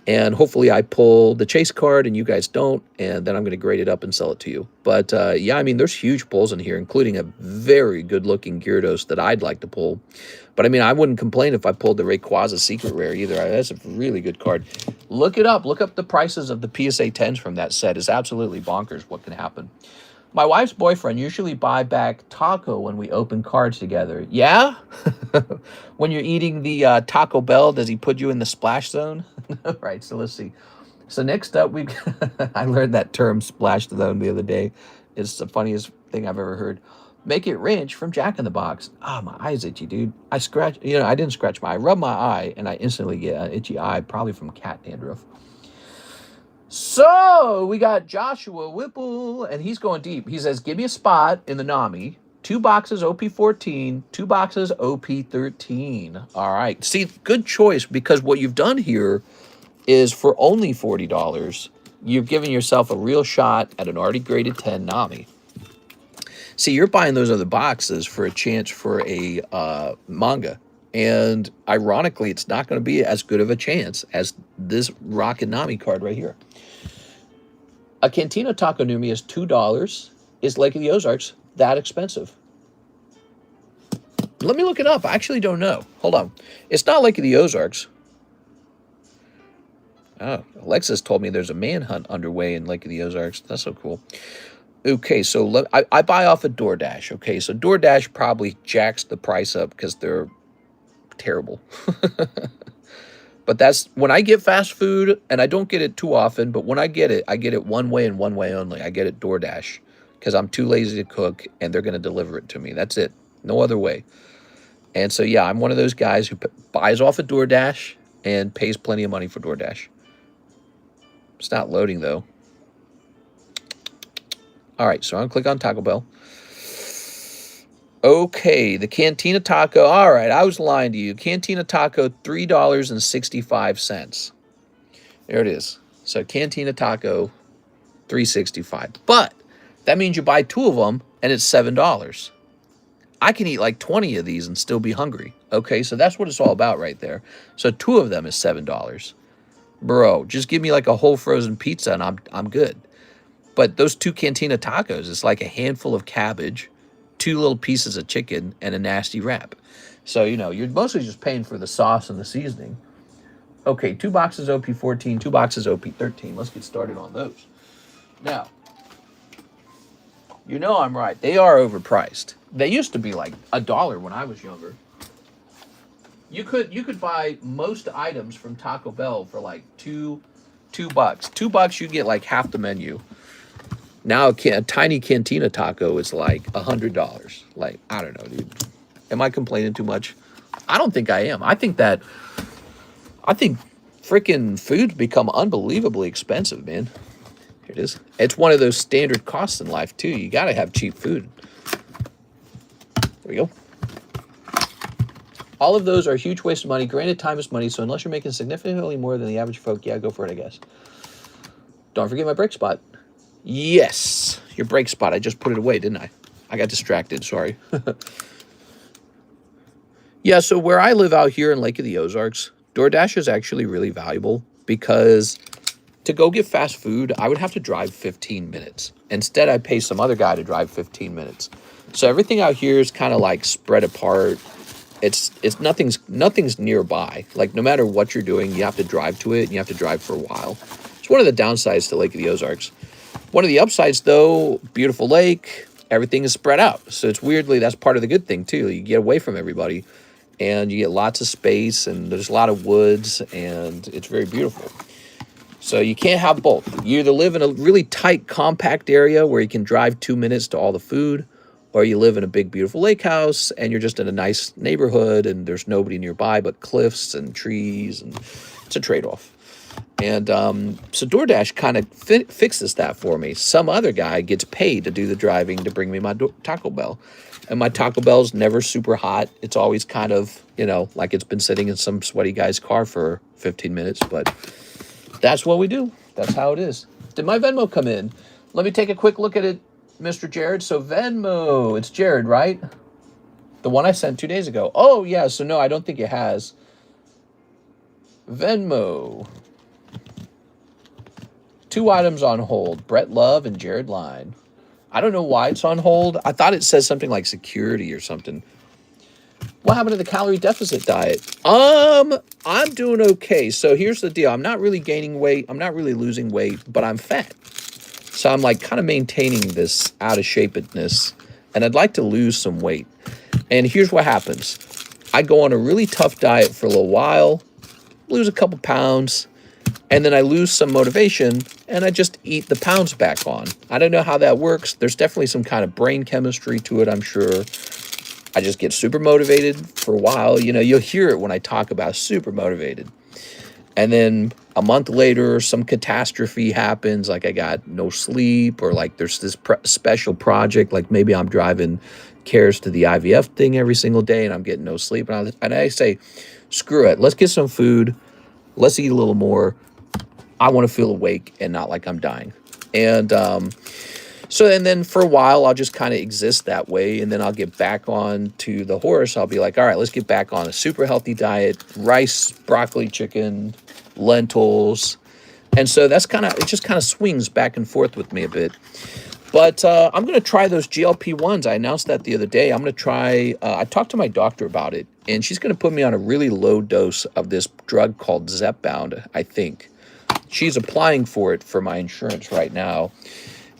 A: And hopefully I pull the chase card and you guys don't, and then I'm going to grade it up and sell it to you. But yeah, I mean, there's huge pulls in here, including a very good-looking Gyarados that I'd like to pull. But I mean, I wouldn't complain if I pulled the Rayquaza Secret Rare either. That's a really good card. Look it up. Look up the prices of the PSA 10s from that set. It's absolutely bonkers what can happen. My wife's boyfriend usually buy back taco when we open cards together. Yeah? When you're eating the Taco Bell, does he put you in the splash zone? Right, so let's see. So next up, we I learned that term, splash zone, the other day. It's the funniest thing I've ever heard. Make it wrench from Jack in the Box. Ah, my eye's itchy, dude. I didn't scratch my eye. I rub my eye, and I instantly get an itchy eye, probably from cat dandruff. So we got Joshua Whipple, and he's going deep. He says, give me a spot in the NAMI. 2 boxes OP14, 2 boxes OP13. All right. See, good choice, because what you've done here is for only $40, you've given yourself a real shot at an already graded 10 NAMI. See, you're buying those other boxes for a chance for a manga. And ironically, it's not going to be as good of a chance as this Rocket Nami card right here. A Cantina Taco Numi is $2. Is Lake of the Ozarks that expensive? Let me look it up. I actually don't know. Hold on. It's not Lake of the Ozarks. Oh, Alexis told me there's a manhunt underway in Lake of the Ozarks. That's so cool. Okay, so I buy off of DoorDash. Okay, so DoorDash probably jacks the price up because they're terrible. But that's when I get fast food, and I don't get it too often, but when I get it one way and one way only. I get it DoorDash because I'm too lazy to cook, and they're going to deliver it to me. That's it. No other way. And so, yeah, I'm one of those guys who buys off of DoorDash and pays plenty of money for DoorDash. It's not loading, though. All right, so I'm going to click on Taco Bell. Okay, the Cantina Taco. All right, I was lying to you. Cantina Taco, $3.65. There it is. So Cantina Taco, $3.65. But that means you buy 2 of them, and it's $7. I can eat like 20 of these and still be hungry. Okay, so that's what it's all about right there. So 2 of them is $7. Bro, just give me like a whole frozen pizza, and I'm good. But those 2 Cantina Tacos, it's like a handful of cabbage, 2 little pieces of chicken, and a nasty wrap. So, you know, you're mostly just paying for the sauce and the seasoning. Okay, 2 boxes OP14, 2 boxes OP13. Let's get started on those. Now, you know I'm right. They are overpriced. They used to be like $1 when I was younger. You could buy most items from Taco Bell for like $2. $2, you get like half the menu. Now a tiny Cantina Taco is like $100. Like, I don't know, dude. Am I complaining too much? I don't think I am. I think freaking food's become unbelievably expensive, man. Here it is. It's one of those standard costs in life, too. You got to have cheap food. There we go. All of those are a huge waste of money. Granted, time is money, so unless you're making significantly more than the average folk, yeah, go for it, I guess. Don't forget my break spot. Yes, your break spot. I just put it away, didn't I? I got distracted, sorry. Yeah, so where I live out here in Lake of the Ozarks, DoorDash is actually really valuable because to go get fast food, I would have to drive 15 minutes. Instead, I pay some other guy to drive 15 minutes. So everything out here is kind of like spread apart. It's nothing's nearby. Like no matter what you're doing, you have to drive to it and you have to drive for a while. It's one of the downsides to Lake of the Ozarks. One of the upsides though, beautiful lake, everything is spread out. So it's weirdly, that's part of the good thing too. You get away from everybody and you get lots of space and there's a lot of woods and it's very beautiful. So you can't have both. You either live in a really tight, compact area where you can drive 2 minutes to all the food, or you live in a big, beautiful lake house and you're just in a nice neighborhood and there's nobody nearby but cliffs and trees, and it's a trade-off. And so DoorDash kind of fixes that for me. Some other guy gets paid to do the driving to bring me my Taco Bell. And my Taco Bell's never super hot. It's always kind of, you know, like it's been sitting in some sweaty guy's car for 15 minutes. But That's what we do. That's how it is. Did my Venmo come in? Let me take a quick look at it, Mr. Jared. So Venmo, it's Jared, right? The one I sent 2 days ago. Oh, yeah. So no, I don't think it has. Venmo. 2 items on hold. Brett Love and Jared Line. I don't know why it's on hold. I thought it says something like security or something. What happened to the calorie deficit diet? I'm doing okay. So here's the deal. I'm not really gaining weight. I'm not really losing weight, but I'm fat. So I'm like kind of maintaining this out of shapedness, and I'd like to lose some weight. And here's what happens. I go on a really tough diet for a little while, lose a couple pounds, and then I lose some motivation, and I just eat the pounds back on. I don't know how that works. There's definitely some kind of brain chemistry to it, I'm sure. I just get super motivated for a while. You know, you'll hear it when I talk about super motivated. And then a month later, some catastrophe happens, like I got no sleep, or like there's this special project, like maybe I'm driving Cares to the IVF thing every single day and I'm getting no sleep. And I say, screw it. Let's get some food. Let's eat a little more. I want to feel awake and not like I'm dying. And and then for a while, I'll just kind of exist that way. And then I'll get back on to the horse. I'll be like, all right, let's get back on a super healthy diet, rice, broccoli, chicken, lentils. And so that's it just kind of swings back and forth with me a bit. But I'm going to try those GLP-1s. I announced that the other day. I'm going to try, I talked to my doctor about it, and she's going to put me on a really low dose of this drug called Zepbound, I think. She's applying for it for my insurance right now.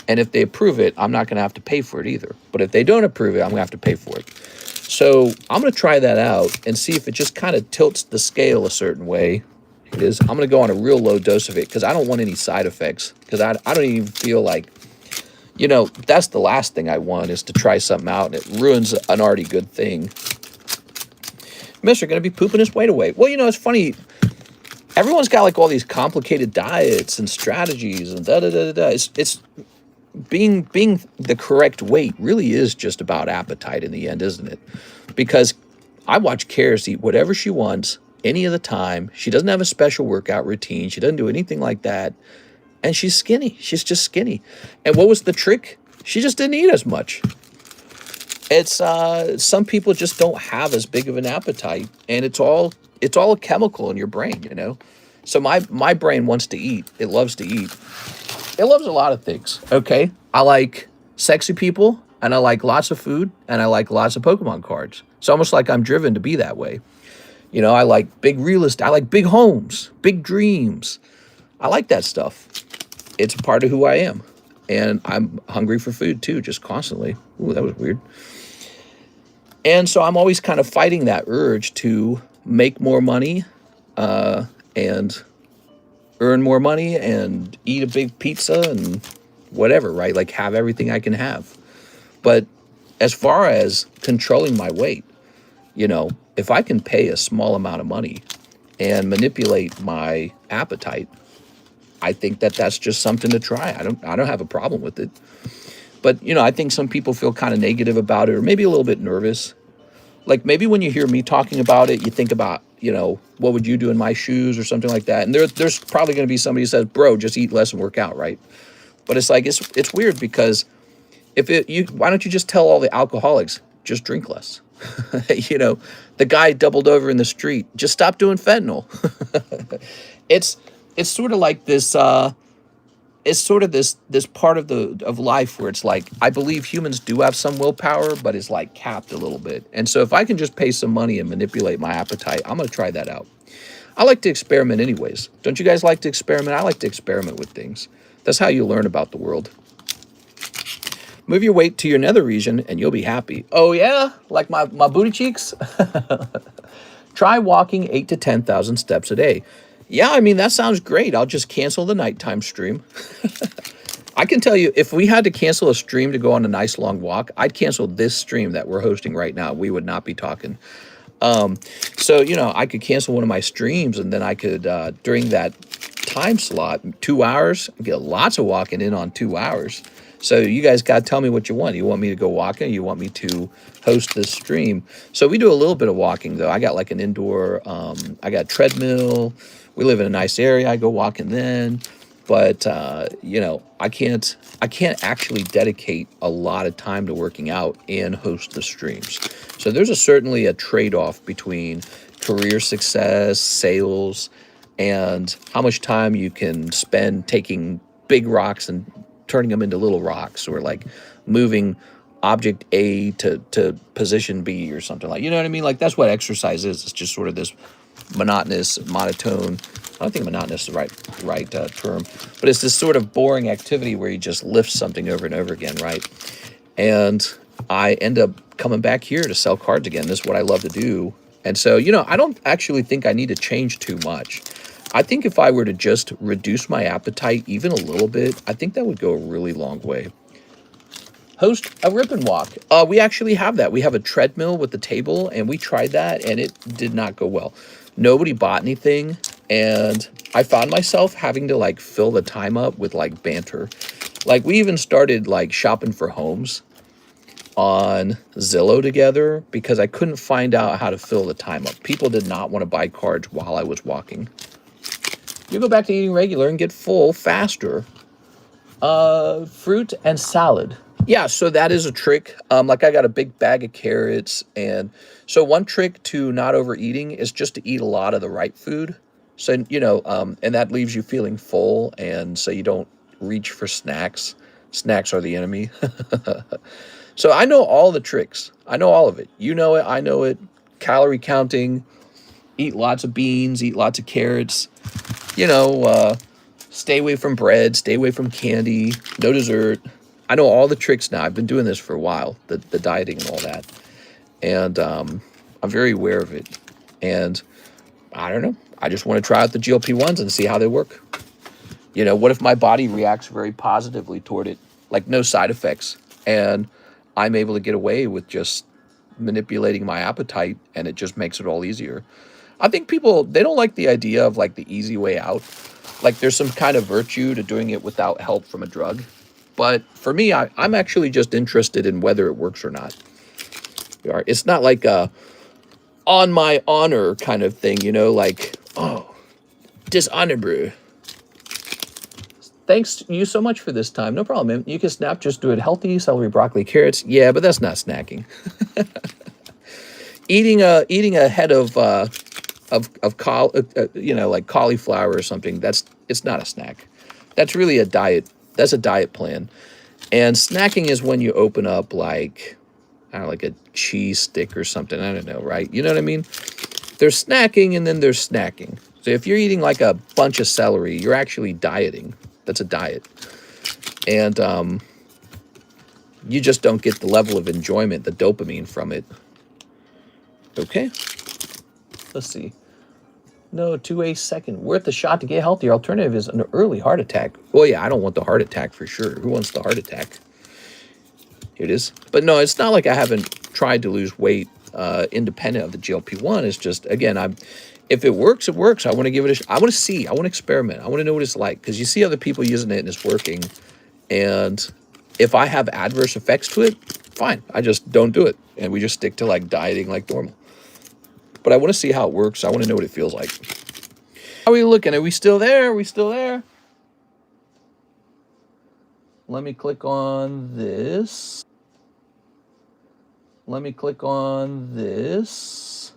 A: And if they approve it, I'm not going to have to pay for it either. But if they don't approve it, I'm going to have to pay for it. So I'm going to try that out and see if it just kind of tilts the scale a certain way. It is. I'm going to go on a real low dose of it because I don't want any side effects. Because I don't even feel like, you know, that's the last thing I want is to try something out and it ruins an already good thing. Mister going to be pooping his weight away. Well, you know, it's funny. Everyone's got like all these complicated diets and strategies and da-da-da-da-da. It's being the correct weight really is just about appetite in the end, isn't it? Because I watch Cares eat whatever she wants any of the time. She doesn't have a special workout routine. She doesn't do anything like that. And she's skinny. She's just skinny. And what was the trick? She just didn't eat as much. It's some people just don't have as big of an appetite, and it's all a chemical in your brain, you know. So my brain wants to eat. It loves to eat. It loves a lot of things. Okay, I like sexy people, and I like lots of food, and I like lots of Pokemon cards. It's almost like I'm driven to be that way. You know, I like big real estate. I like big homes, big dreams. I like that stuff. It's a part of who I am. And I'm hungry for food too, just constantly. Ooh, that was weird. And so I'm always kind of fighting that urge to make more money and earn more money and eat a big pizza and whatever, right? Like have everything I can have. But as far as controlling my weight, you know, if I can pay a small amount of money and manipulate my appetite, I think that that's just something to try. I don't have a problem with it. But, you know, I think some people feel kind of negative about it or maybe a little bit nervous. Like maybe when you hear me talking about it, you think about, you know, what would you do in my shoes or something like that. And there's probably going to be somebody who says, bro, just eat less and work out, right? But it's like, it's weird because why don't you just tell all the alcoholics, just drink less? You know, the guy doubled over in the street, just stop doing fentanyl. It's sort of like this, it's sort of this part of life where it's like, I believe humans do have some willpower, but it's like capped a little bit. And so if I can just pay some money and manipulate my appetite, I'm going to try that out. I like to experiment anyways. Don't you guys like to experiment? I like to experiment with things. That's how you learn about the world. Move your weight to your nether region and you'll be happy. Oh yeah? Like my booty cheeks? Try walking 8,000 to 10,000 steps a day. Yeah, I mean, that sounds great. I'll just cancel the nighttime stream. I can tell you, if we had to cancel a stream to go on a nice long walk, I'd cancel this stream that we're hosting right now. We would not be talking. So, you know, I could cancel one of my streams and then I could, during that time slot, 2 hours, get lots of walking in on 2 hours. So you guys got to tell me what you want. You want me to go walking? Or you want me to host this stream? So we do a little bit of walking, though. I got like an indoor, I got a treadmill. We live in a nice area. I go walking then. But, you know, I can't actually dedicate a lot of time to working out and host the streams. So there's certainly a trade-off between career success, sales, and how much time you can spend taking big rocks and turning them into little rocks, or like moving object A to position B or something, like, you know what I mean? Like, that's what exercise is. It's just sort of this monotonous, monotone. I don't think monotonous is the right term, but it's this sort of boring activity where you just lift something over and over again, right? And I end up coming back here to sell cards again. This is what I love to do. And so, you know, I don't actually think I need to change too much. I think if I were to just reduce my appetite even a little bit, I think that would go a really long way. Host a rip and walk. We actually have that. We have a treadmill with the table, and we tried that, and it did not go well. Nobody bought anything, and I found myself having to, like, fill the time up with, like, banter. Like, we even started, like, shopping for homes on ZELLE together because I couldn't find out how to fill the time up. People did not want to buy cards while I was walking. You go back to eating regular and get full faster. Fruit and salad. Yeah, so that is a trick. Like, I got a big bag of carrots, and so one trick to not overeating is just to eat a lot of the right food. So, you know, and that leaves you feeling full, and so you don't reach for snacks. Snacks are the enemy. So I know all the tricks. I know all of it. You know it. I know it. Calorie counting. Eat lots of beans. Eat lots of carrots. You know, stay away from bread. Stay away from candy. No dessert. I know all the tricks now. I've been doing this for a while, the dieting and all that. And I'm very aware of it. And I don't know. I just want to try out the GLP-1s and see how they work. You know, what if my body reacts very positively toward it? Like, no side effects. And I'm able to get away with just manipulating my appetite, and it just makes it all easier. I think people, they don't like the idea of, like, the easy way out. Like, there's some kind of virtue to doing it without help from a drug. But for me, I'm actually just interested in whether it works or not. It's not like a on my honor kind of thing, you know, like, oh, dishonor brew. Thanks you so much for this time. No problem, man. You can snap, just do it healthy, celery, broccoli, carrots. Yeah, but that's not snacking. eating a head of you know, like cauliflower or something, it's not a snack. That's really a diet. That's a diet plan. And snacking is when you open up, like, I don't know, like a cheese stick or something. I don't know, right? You know what I mean? There's snacking, and then there's snacking. So if you're eating like a bunch of celery, you're actually dieting. That's a diet. And you just don't get the level of enjoyment, the dopamine from it. Okay. Let's see. No, to a second. Worth a shot to get healthier. Alternative is an early heart attack. Well, yeah, I don't want the heart attack for sure. Who wants the heart attack? Here it is. But no, it's not like I haven't tried to lose weight independent of the GLP-1. It's just, again, if it works, it works. I want to give it I want to see. I want to experiment. I want to know what it's like. Because you see other people using it and it's working. And if I have adverse effects to it, fine. I just don't do it. And we just stick to, like, dieting like normal. But I want to see how it works. I want to know what it feels like. How are we looking? Are we still there? Are we still there? Let me click on this. Let me click on this.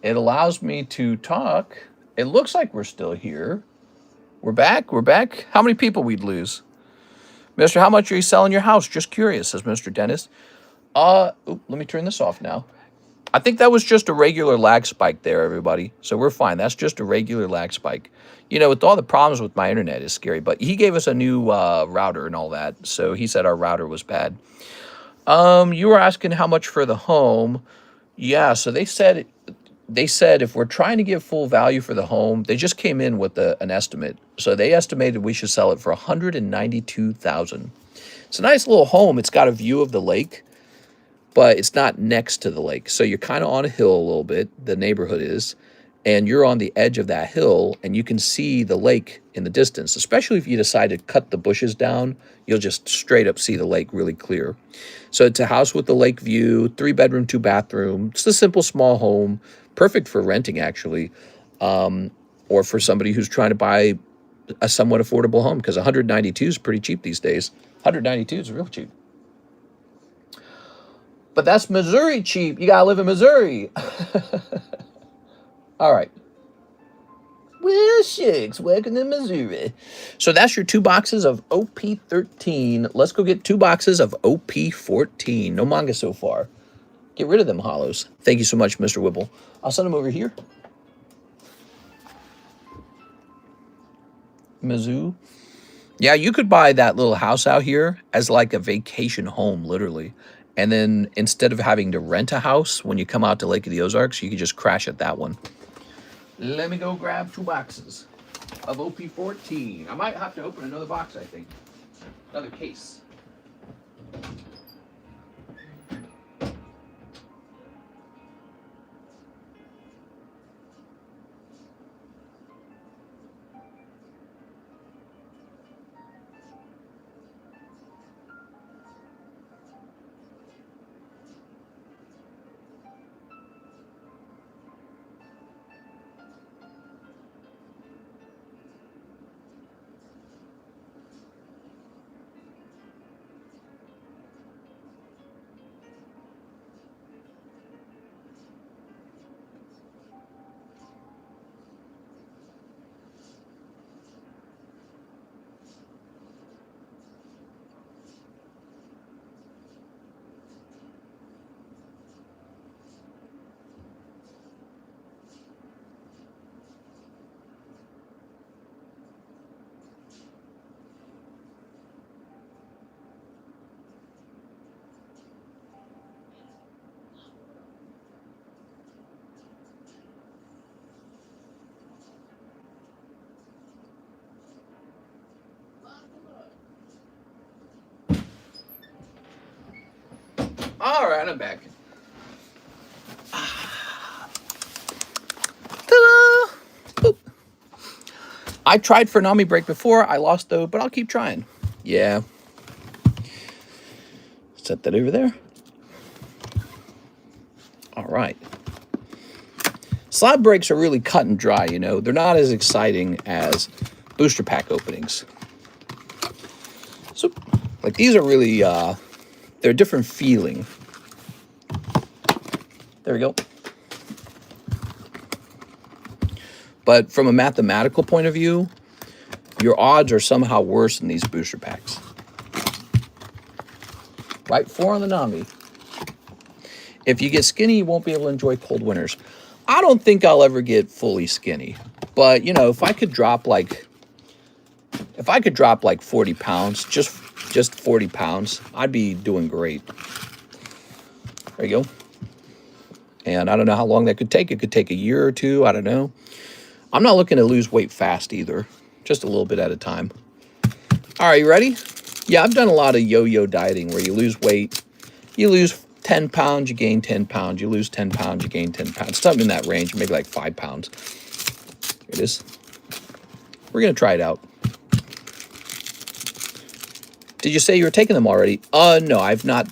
A: It allows me to talk. It looks like we're still here. We're back. We're back. How many people we'd lose? Mister, how much are you selling your house? Just curious, says Mr. Dennis. Let me turn this off now. I think that was just a regular lag spike there, everybody. So we're fine. That's just a regular lag spike. You know, with all the problems with my internet, it's scary. But he gave us a new router and all that. So he said our router was bad. You were asking how much for the home. Yeah, so they said if we're trying to give full value for the home, they just came in with an estimate. So they estimated we should sell it for $192,000. It's a nice little home. It's got a view of the lake, but it's not next to the lake. So you're kind of on a hill a little bit. The neighborhood is. and you're on the edge of that hill and you can see the lake in the distance, especially if you decide to cut the bushes down, you'll just straight up see the lake really clear. So it's a house with the lake view, 3-bedroom, 2-bathroom. It's a simple, small home, perfect for renting, actually, or for somebody who's trying to buy a somewhat affordable home, because 192 is pretty cheap these days. 192 is real cheap. But that's Missouri cheap. You got to live in Missouri. All right. Well, shucks, welcome to Missouri. So that's your 2 boxes of OP13. Let's go get 2 boxes of OP14. No manga so far. Get rid of them hollows. Thank you so much, Mr. Whipple. I'll send them over here. Mizzou. Yeah, you could buy that little house out here as like a vacation home, literally. And then instead of having to rent a house when you come out to Lake of the Ozarks, you could just crash at that one. Let me go grab 2 boxes of OP14. I might have to open another box, I think. Another case. All right, I'm back. Ta-da! Boop. I tried for Nami Break before. I lost though, but I'll keep trying. Yeah. Set that over there. All right. Slab breaks are really cut and dry, you know. They're not as exciting as booster pack openings. So, like, these are really, they're a different feeling. There we go. But from a mathematical point of view, your odds are somehow worse in these booster packs. Right, 4 on the Nami. If you get skinny, you won't be able to enjoy cold winters. I don't think I'll ever get fully skinny. But, you know, if I could drop like 40 pounds, just 40 pounds, I'd be doing great. There you go. And I don't know how long that could take. It could take a year or 2. I don't know. I'm not looking to lose weight fast either. Just a little bit at a time. All right, you ready? Yeah, I've done a lot of yo-yo dieting where you lose weight. You lose 10 pounds, you gain 10 pounds. You lose 10 pounds, you gain 10 pounds. Something in that range, maybe like 5 pounds. Here it is. We're going to try it out. Did you say you were taking them already? No, I've not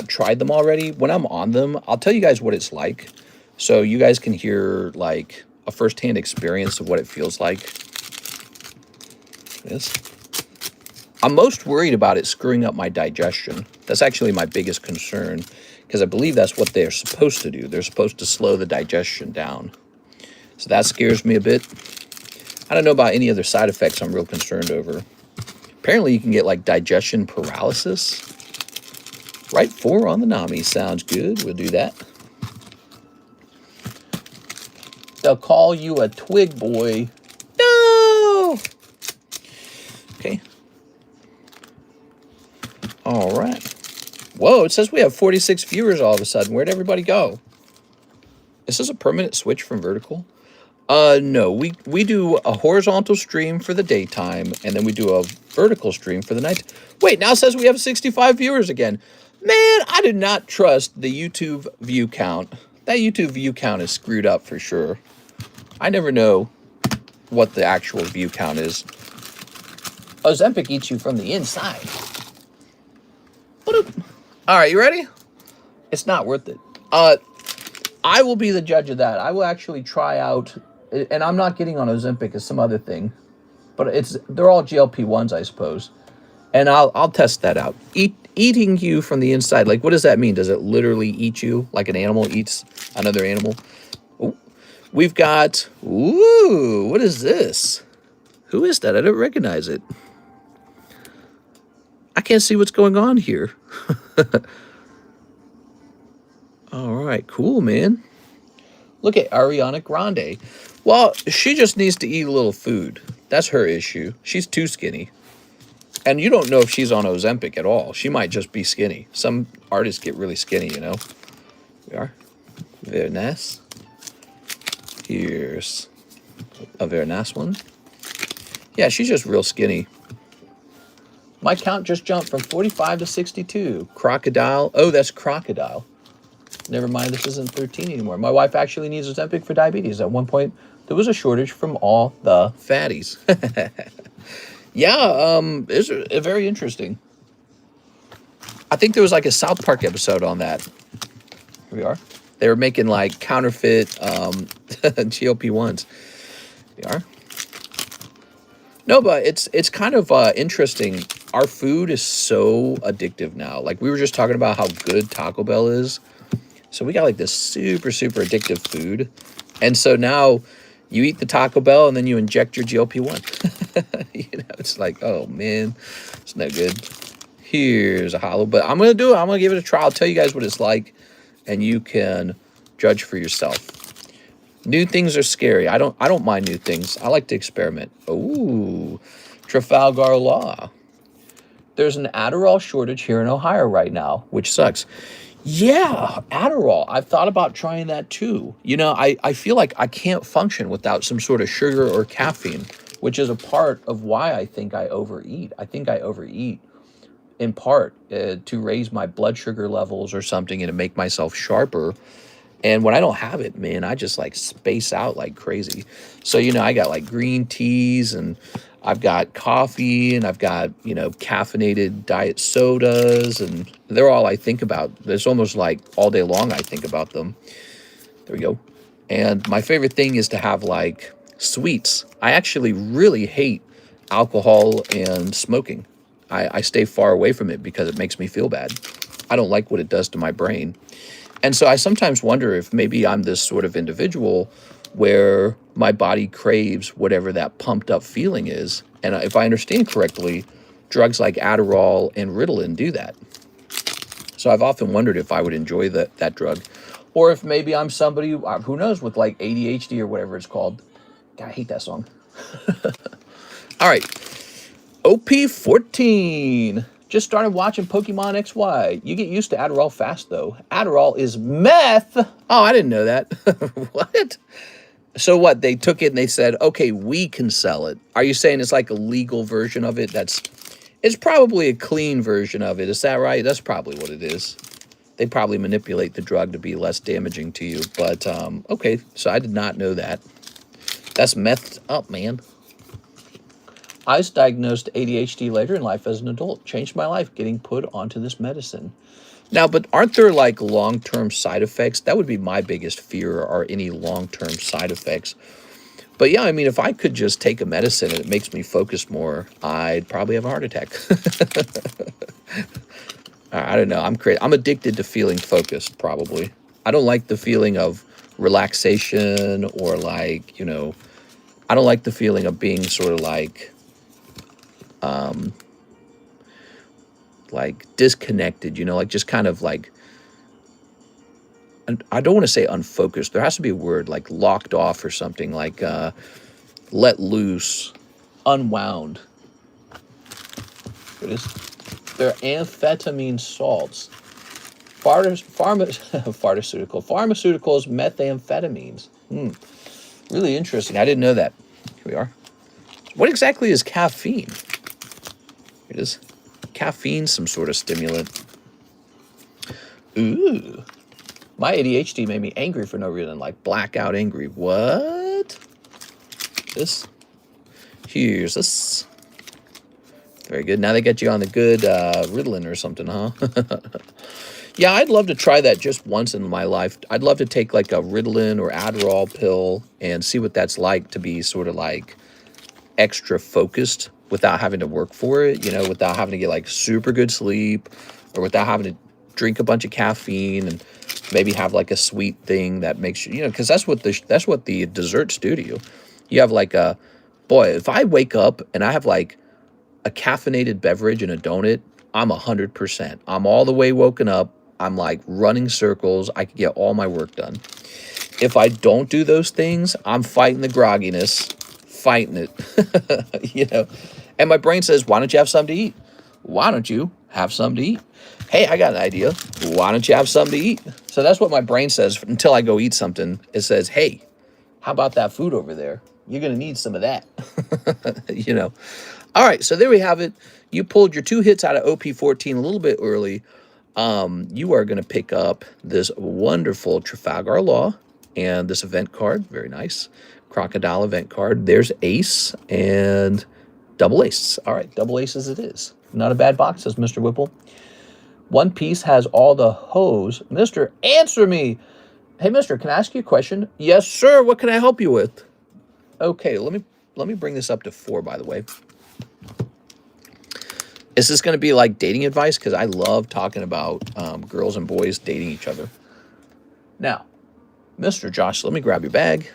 A: tried them already. When I'm on them, I'll tell you guys what it's like. So you guys can hear like a first-hand experience of what it feels like. Yes. I'm most worried about it screwing up my digestion. That's actually my biggest concern, because I believe that's what they're supposed to do. They're supposed to slow the digestion down. So that scares me a bit. I don't know about any other side effects I'm real concerned over. Apparently you can get like digestion paralysis. Right, 4 on the Nami. Sounds good. We'll do that. They'll call you a twig boy. No! Okay. All right. Whoa, it says we have 46 viewers all of a sudden. Where'd everybody go? Is this a permanent switch from vertical? No, we do a horizontal stream for the daytime, and then we do a vertical stream for the night. Wait, now it says we have 65 viewers again. Man, I did not trust the YouTube view count. That YouTube view count is screwed up for sure. I never know what the actual view count is. Ozempic eats you from the inside. All right, you ready? It's not worth it. I will be the judge of that. I will actually try out, and I'm not getting on Ozempic as some other thing, but they're all GLP-1s, I suppose. And I'll test that out. Eating you from the inside, like what does that mean? Does it literally eat you like an animal eats another animal? Ooh. We've got, ooh, what is this? Who is that? I don't recognize it. I can't see what's going on here. All right, cool, man. Look at Ariana Grande. Well, she just needs to eat a little food. That's her issue. She's too skinny. And you don't know if she's on Ozempic at all. She might just be skinny. Some artists get really skinny, you know. We are. Very nice. Here's a very nice one. Yeah, she's just real skinny. My count just jumped from 45 to 62. Crocodile. Oh, that's Crocodile. Never mind, this isn't 13 anymore. My wife actually needs Ozempic for diabetes. At one point, there was a shortage from all the fatties. Yeah, it's very interesting. I think there was like a South Park episode on that. Here we are. They were making like counterfeit GLP-1s. Here we are. No, but it's kind of interesting. Our food is so addictive now. Like we were just talking about how good Taco Bell is. So we got like this super, super addictive food. And so now you eat the Taco Bell and then you inject your GLP-1. You know, it's like, oh man, it's no good. Here's a hollow, but I'm going to do it. I'm going to give it a try. I'll tell you guys what it's like and you can judge for yourself. New things are scary. I don't mind new things. I like to experiment. Ooh, Trafalgar Law. There's an Adderall shortage here in Ohio right now, which sucks. Yeah, Adderall. I've thought about trying that too. You know, I feel like I can't function without some sort of sugar or caffeine, which is a part of why I think I overeat. I think I overeat in part to raise my blood sugar levels or something and to make myself sharper. And when I don't have it, man, I just like space out like crazy. So, you know, I got like green teas and I've got coffee and I've got, you know, caffeinated diet sodas and they're all I think about. It's almost like all day long I think about them. There we go. And my favorite thing is to have like sweets. I actually really hate alcohol and smoking. I stay far away from it because it makes me feel bad. I don't like what it does to my brain. And so I sometimes wonder if maybe I'm this sort of individual where my body craves whatever that pumped up feeling is. And if I understand correctly, drugs like Adderall and Ritalin do that. So I've often wondered if I would enjoy that drug. Or if maybe I'm somebody, who knows, with like ADHD or whatever it's called. God, I hate that song. All right. OP14. Just started watching Pokemon XY. You get used to Adderall fast, though. Adderall is meth. Oh, I didn't know that. What? So what? They took it and they said, okay, we can sell it. Are you saying it's like a legal version of it? It's probably a clean version of it. Is that right? That's probably what it is. They probably manipulate the drug to be less damaging to you. But, okay, so I did not know that. That's methed up, man. I was diagnosed ADHD later in life as an adult. Changed my life getting put onto this medicine. Now, but aren't there like long-term side effects? That would be my biggest fear, are any long-term side effects. But yeah, I mean, if I could just take a medicine and it makes me focus more, I'd probably have a heart attack. I don't know. I'm crazy. I'm addicted to feeling focused, probably. I don't like the feeling of relaxation or like, you know, I don't like the feeling of being sort of like disconnected, you know, like just kind of like, I don't want to say unfocused. There has to be a word like locked off or something, like let loose, unwound. What is? They're amphetamine salts. Pharmaceuticals, methamphetamines. Really interesting. I didn't know that. Here we are. What exactly is caffeine? It is caffeine, some sort of stimulant. Ooh. My ADHD made me angry for no reason, like blackout angry. What? this. Here's this. Very good. Now they get you on the good Ritalin or something, huh? Yeah, I'd love to try that just once in my life. I'd love to take like a Ritalin or Adderall pill and see what that's like to be sort of like extra focused without having to work for it, you know, without having to get like super good sleep or without having to drink a bunch of caffeine and maybe have like a sweet thing that makes you, you know, because that's what the desserts do to you. You have like a, boy, if I wake up and I have like a caffeinated beverage and a donut, I'm 100%. I'm all the way woken up. I'm like running circles. I can get all my work done. If I don't do those things, I'm fighting the grogginess, fighting it, you know. And my brain says, why don't you have something to eat? Why don't you have something to eat? Hey, I got an idea. Why don't you have something to eat? So that's what my brain says until I go eat something. It says, hey, how about that food over there? You're going to need some of that, you know. All right, so there we have it. You pulled your 2 hits out of OP14 a little bit early. You are going to pick up this wonderful Trafalgar Law and this event card. Very nice. Crocodile event card. There's Ace and double Ace. All right, double Aces it is. Not a bad box, says Mr. Whipple. One piece has all the hose. Mister, answer me. Hey, mister, can I ask you a question? Yes, sir. What can I help you with? Okay, let me bring this up to 4, by the way. Is this going to be like dating advice? Because I love talking about girls and boys dating each other. Now, Mr. Josh, let me grab your bag.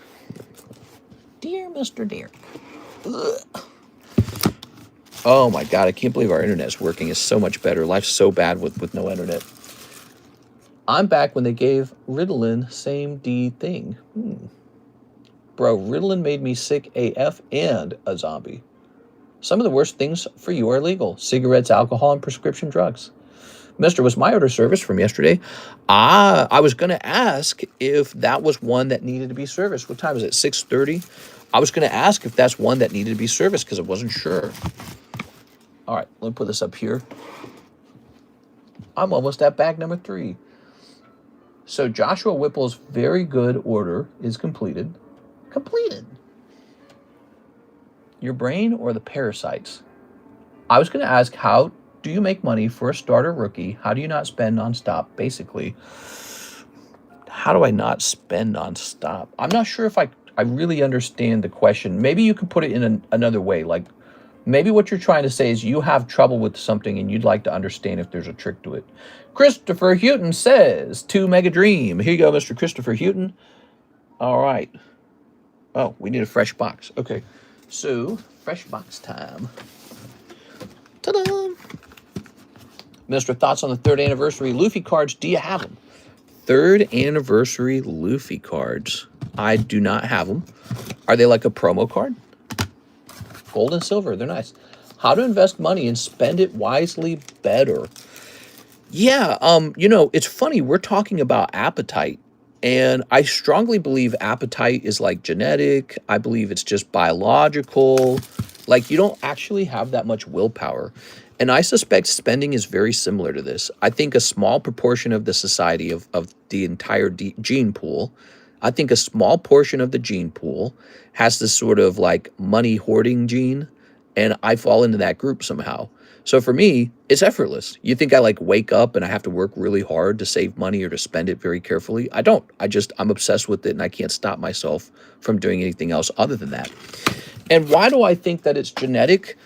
A: Dear Mr. Dear. Ugh. Oh my God, I can't believe our internet's working. It's so much better. Life's so bad with no internet. I'm back when they gave Ritalin same D thing. Bro, Ritalin made me sick AF and a zombie. Some of the worst things for you are illegal. Cigarettes, alcohol, and prescription drugs. Mister, was my order service from yesterday? I was going to ask if that was one that needed to be serviced. What time is it? 6:30? I was going to ask if that's one that needed to be serviced because I wasn't sure. All right, let me put this up here. I'm almost at bag number 3. So Joshua Whipple's very good order is completed. Completed. Your brain or the parasites? I was going to ask, how do you make money for a starter rookie? How do you not spend nonstop? Basically, how do I not spend nonstop? I'm not sure if I really understand the question. Maybe you could put it in another way. Like, maybe what you're trying to say is you have trouble with something and you'd like to understand if there's a trick to it. Christopher Houghton says, 2 Mega Dream. Here you go, Mr. Christopher Houghton. All right. Oh, we need a fresh box. Okay. So, fresh box time. Ta-da! Mr. Thoughts on the 3rd anniversary Luffy cards. Do you have them? 3rd anniversary Luffy cards. I do not have them. Are they like a promo card? Gold and silver. They're nice. How to invest money and spend it wisely better. Yeah, you know, it's funny. We're talking about appetite. And I strongly believe appetite is like genetic. I believe it's just biological. Like, you don't actually have that much willpower. And I suspect spending is very similar to this. I think a small proportion of the society of the entire gene pool, I think a small portion of the gene pool has this sort of like money hoarding gene. And I fall into that group somehow. So for me, it's effortless. You think I like wake up and I have to work really hard to save money or to spend it very carefully? I don't. I'm obsessed with it and I can't stop myself from doing anything else other than that. And why do I think that it's genetic?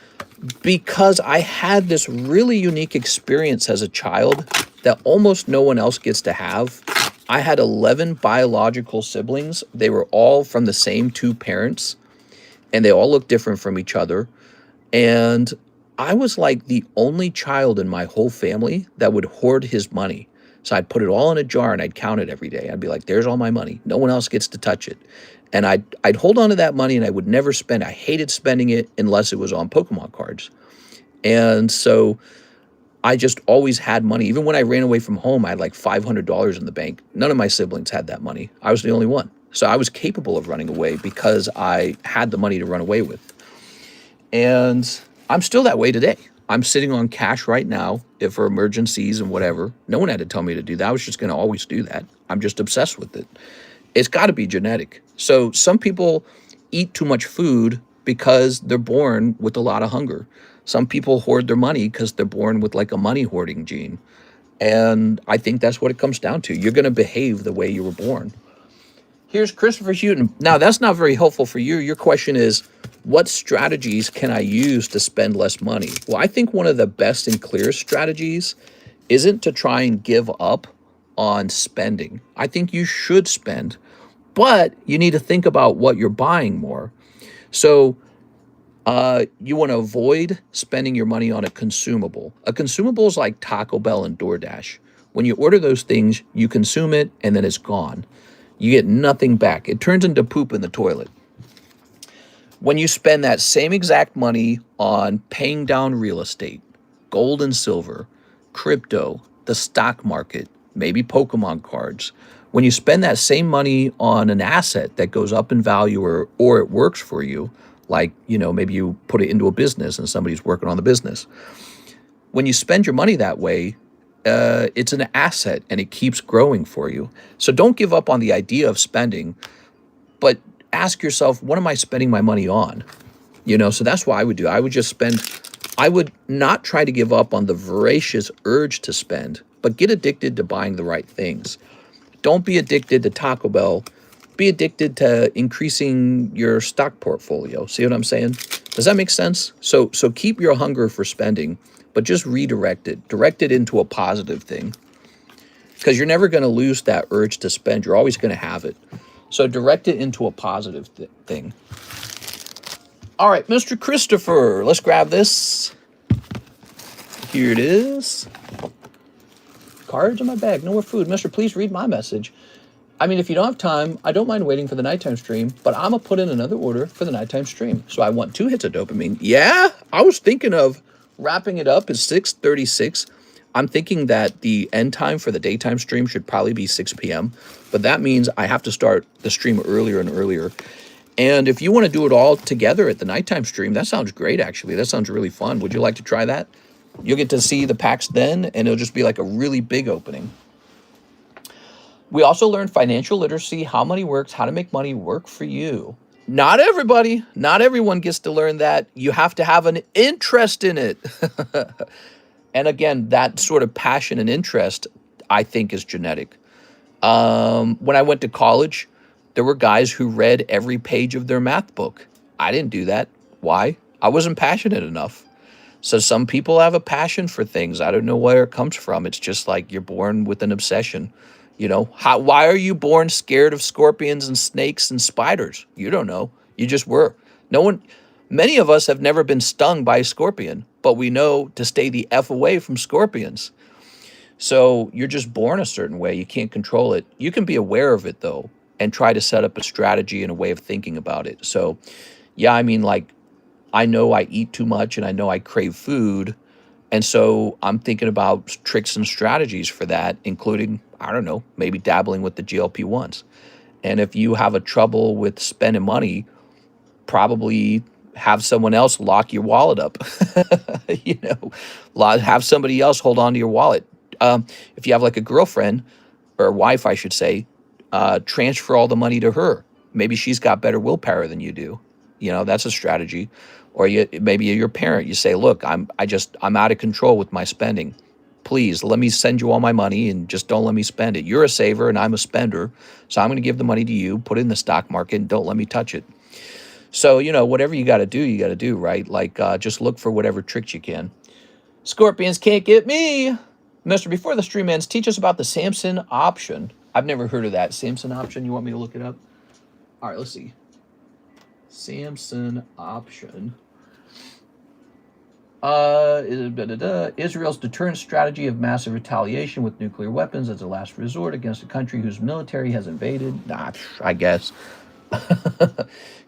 A: Because I had this really unique experience as a child that almost no one else gets to have. I had 11 biological siblings. They were all from the same 2 parents, and they all looked different from each other. And I was like the only child in my whole family that would hoard his money. So I'd put it all in a jar and I'd count it every day. I'd be like, there's all my money. No one else gets to touch it. And I'd hold on to that money and I would never spend it. I hated spending it unless it was on Pokemon cards. And so I just always had money. Even when I ran away from home, I had like $500 in the bank. None of my siblings had that money. I was the only one. So I was capable of running away because I had the money to run away with. And I'm still that way today. I'm sitting on cash right now for emergencies and whatever. No one had to tell me to do that. I was just going to always do that. I'm just obsessed with it. It's got to be genetic. So some people, eat too much food because they're born with a lot of hunger. Some people hoard their money because they're born with like a money hoarding gene. And I think that's what it comes down to. You're going to behave the way you were born. Here's Christopher Houghton. Now, that's not very helpful for you. Your question is, what strategies can I use to spend less money? Well, I think one of the best and clearest strategies isn't to try and give up on spending. I think you should spend, but you need to think about what you're buying more. So you want to avoid spending your money on a consumable. A consumable is like Taco Bell and DoorDash. When you order those things, you consume it, and then it's gone. You get nothing back. It turns into poop in the toilet. When you spend that same exact money on paying down real estate, gold and silver, crypto, the stock market, maybe Pokemon cards, when you spend that same money on an asset that goes up in value or it works for you, like, you know, maybe you put it into a business and somebody's working on the business. When you spend your money that way, it's an asset and it keeps growing for you. So don't give up on the idea of spending, but ask yourself, what am I spending my money on? You know, so that's what I would do. I would just spend, I would not try to give up on the voracious urge to spend, but get addicted to buying the right things. Don't be addicted to Taco Bell. Be addicted to increasing your stock portfolio. See what I'm saying? Does that make sense? So keep your hunger for spending, but just redirect it. Direct it into a positive thing. Because you're never going to lose that urge to spend. You're always going to have it. So direct it into a positive thing. All right, Mr. Christopher, let's grab this. Here it is. Cards in my bag, no more food. Mister, please read my message. I mean, if you don't have time, I don't mind waiting for the nighttime stream, but I'm going to put in another order for the nighttime stream. So I want 2 hits of dopamine. Yeah, I was thinking of wrapping it up at 6:36. I'm thinking that the end time for the daytime stream should probably be 6 p.m., but that means I have to start the stream earlier and earlier. And if you want to do it all together at the nighttime stream, that sounds great, actually. That sounds really fun. Would you like to try that? You'll get to see the packs then, and it'll just be like a really big opening. We also learned financial literacy, how money works, how to make money work for you. Not everybody, not everyone gets to learn that. You have to have an interest in it. And again, that sort of passion and interest, I think, is genetic. When I went to college, there were guys who read every page of their math book. I didn't do that. Why? I wasn't passionate enough. So some people have a passion for things. I don't know where it comes from. It's just like you're born with an obsession. You know, why are you born scared of scorpions and snakes and spiders? You don't know. You just were. Many of us have never been stung by a scorpion, but we know to stay the F away from scorpions. So you're just born a certain way. You can't control it. You can be aware of it, though, and try to set up a strategy and a way of thinking about it. So, yeah, I mean, like, I know I eat too much and I know I crave food. And so I'm thinking about tricks and strategies for that, including, I don't know, maybe dabbling with the GLP-1s. And if you have a trouble with spending money, probably have someone else lock your wallet up. You know, have somebody else hold on to your wallet. If you have like a girlfriend or wife, I should say, transfer all the money to her. Maybe she's got better willpower than you do. You know, that's a strategy. Or maybe you're your parent. You say, look, I'm out of control with my spending. Please let me send you all my money and just don't let me spend it. You're a saver and I'm a spender. So I'm going to give the money to you, put it in the stock market, and don't let me touch it. So, you know, whatever you got to do, right? Like, just look for whatever tricks you can. Scorpions can't get me. Mister, before the stream ends, teach us about the Samson option. I've never heard of that. Samson option. You want me to look it up? All right, let's see. Samson option. Israel's deterrent strategy of massive retaliation with nuclear weapons as a last resort against a country whose military has invaded. Nah, I guess.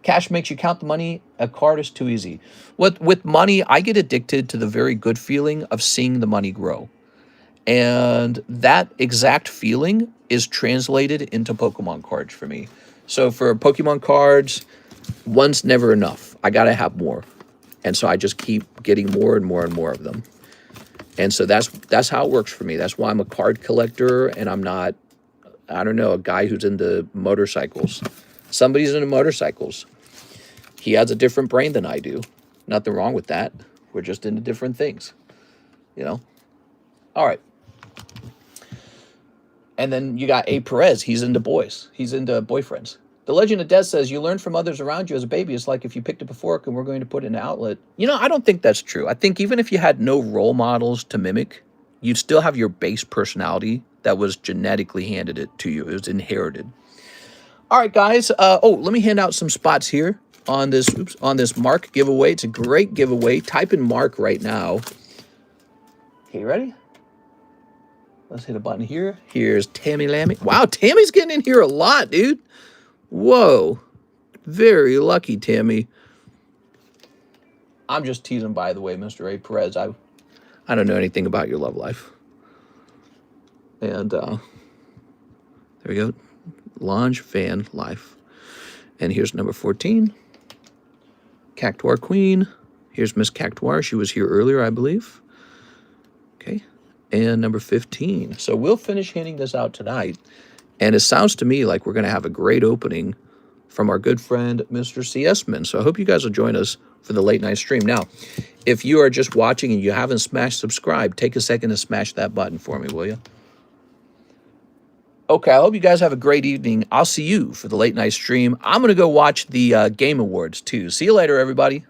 A: Cash makes you count the money. A card is too easy. With money, I get addicted to the very good feeling of seeing the money grow. And that exact feeling is translated into Pokemon cards for me. So for Pokemon cards, one's never enough. I got to have more. And so I just keep getting more and more and more of them. And so that's how it works for me. That's why I'm a card collector and I'm not, I don't know, a guy who's into motorcycles. Somebody's into motorcycles. He has a different brain than I do. Nothing wrong with that. We're just into different things, you know? All right. And then you got A. Perez. He's into boys. He's into boyfriends. The Legend of Death says, you learn from others around you as a baby. It's like if you picked up a fork and we're going to put it in an outlet. You know, I don't think that's true. I think even if you had no role models to mimic, you'd still have your base personality that was genetically handed it to you. It was inherited. All right, guys. Let me hand out some spots here on this Mark giveaway. It's a great giveaway. Type in Mark right now. Okay, you ready? Let's hit a button here. Here's Tammy Lammy. Wow, Tammy's getting in here a lot, dude. Whoa. Very lucky, Tammy. I'm just teasing, by the way, Mr. A. Perez. I don't know anything about your love life. And there we go. Launch Van Life. And here's number 14. Cactuar Queen. Here's Miss Cactuar. She was here earlier, I believe. Okay. And number 15. So we'll finish handing this out tonight. And it sounds to me like we're going to have a great opening from our good friend, Mr. CSman. So I hope you guys will join us for the late night stream. Now, if you are just watching and you haven't smashed subscribe, take a second to smash that button for me, will you? Okay, I hope you guys have a great evening. I'll see you for the late night stream. I'm going to go watch the Game Awards, too. See you later, everybody.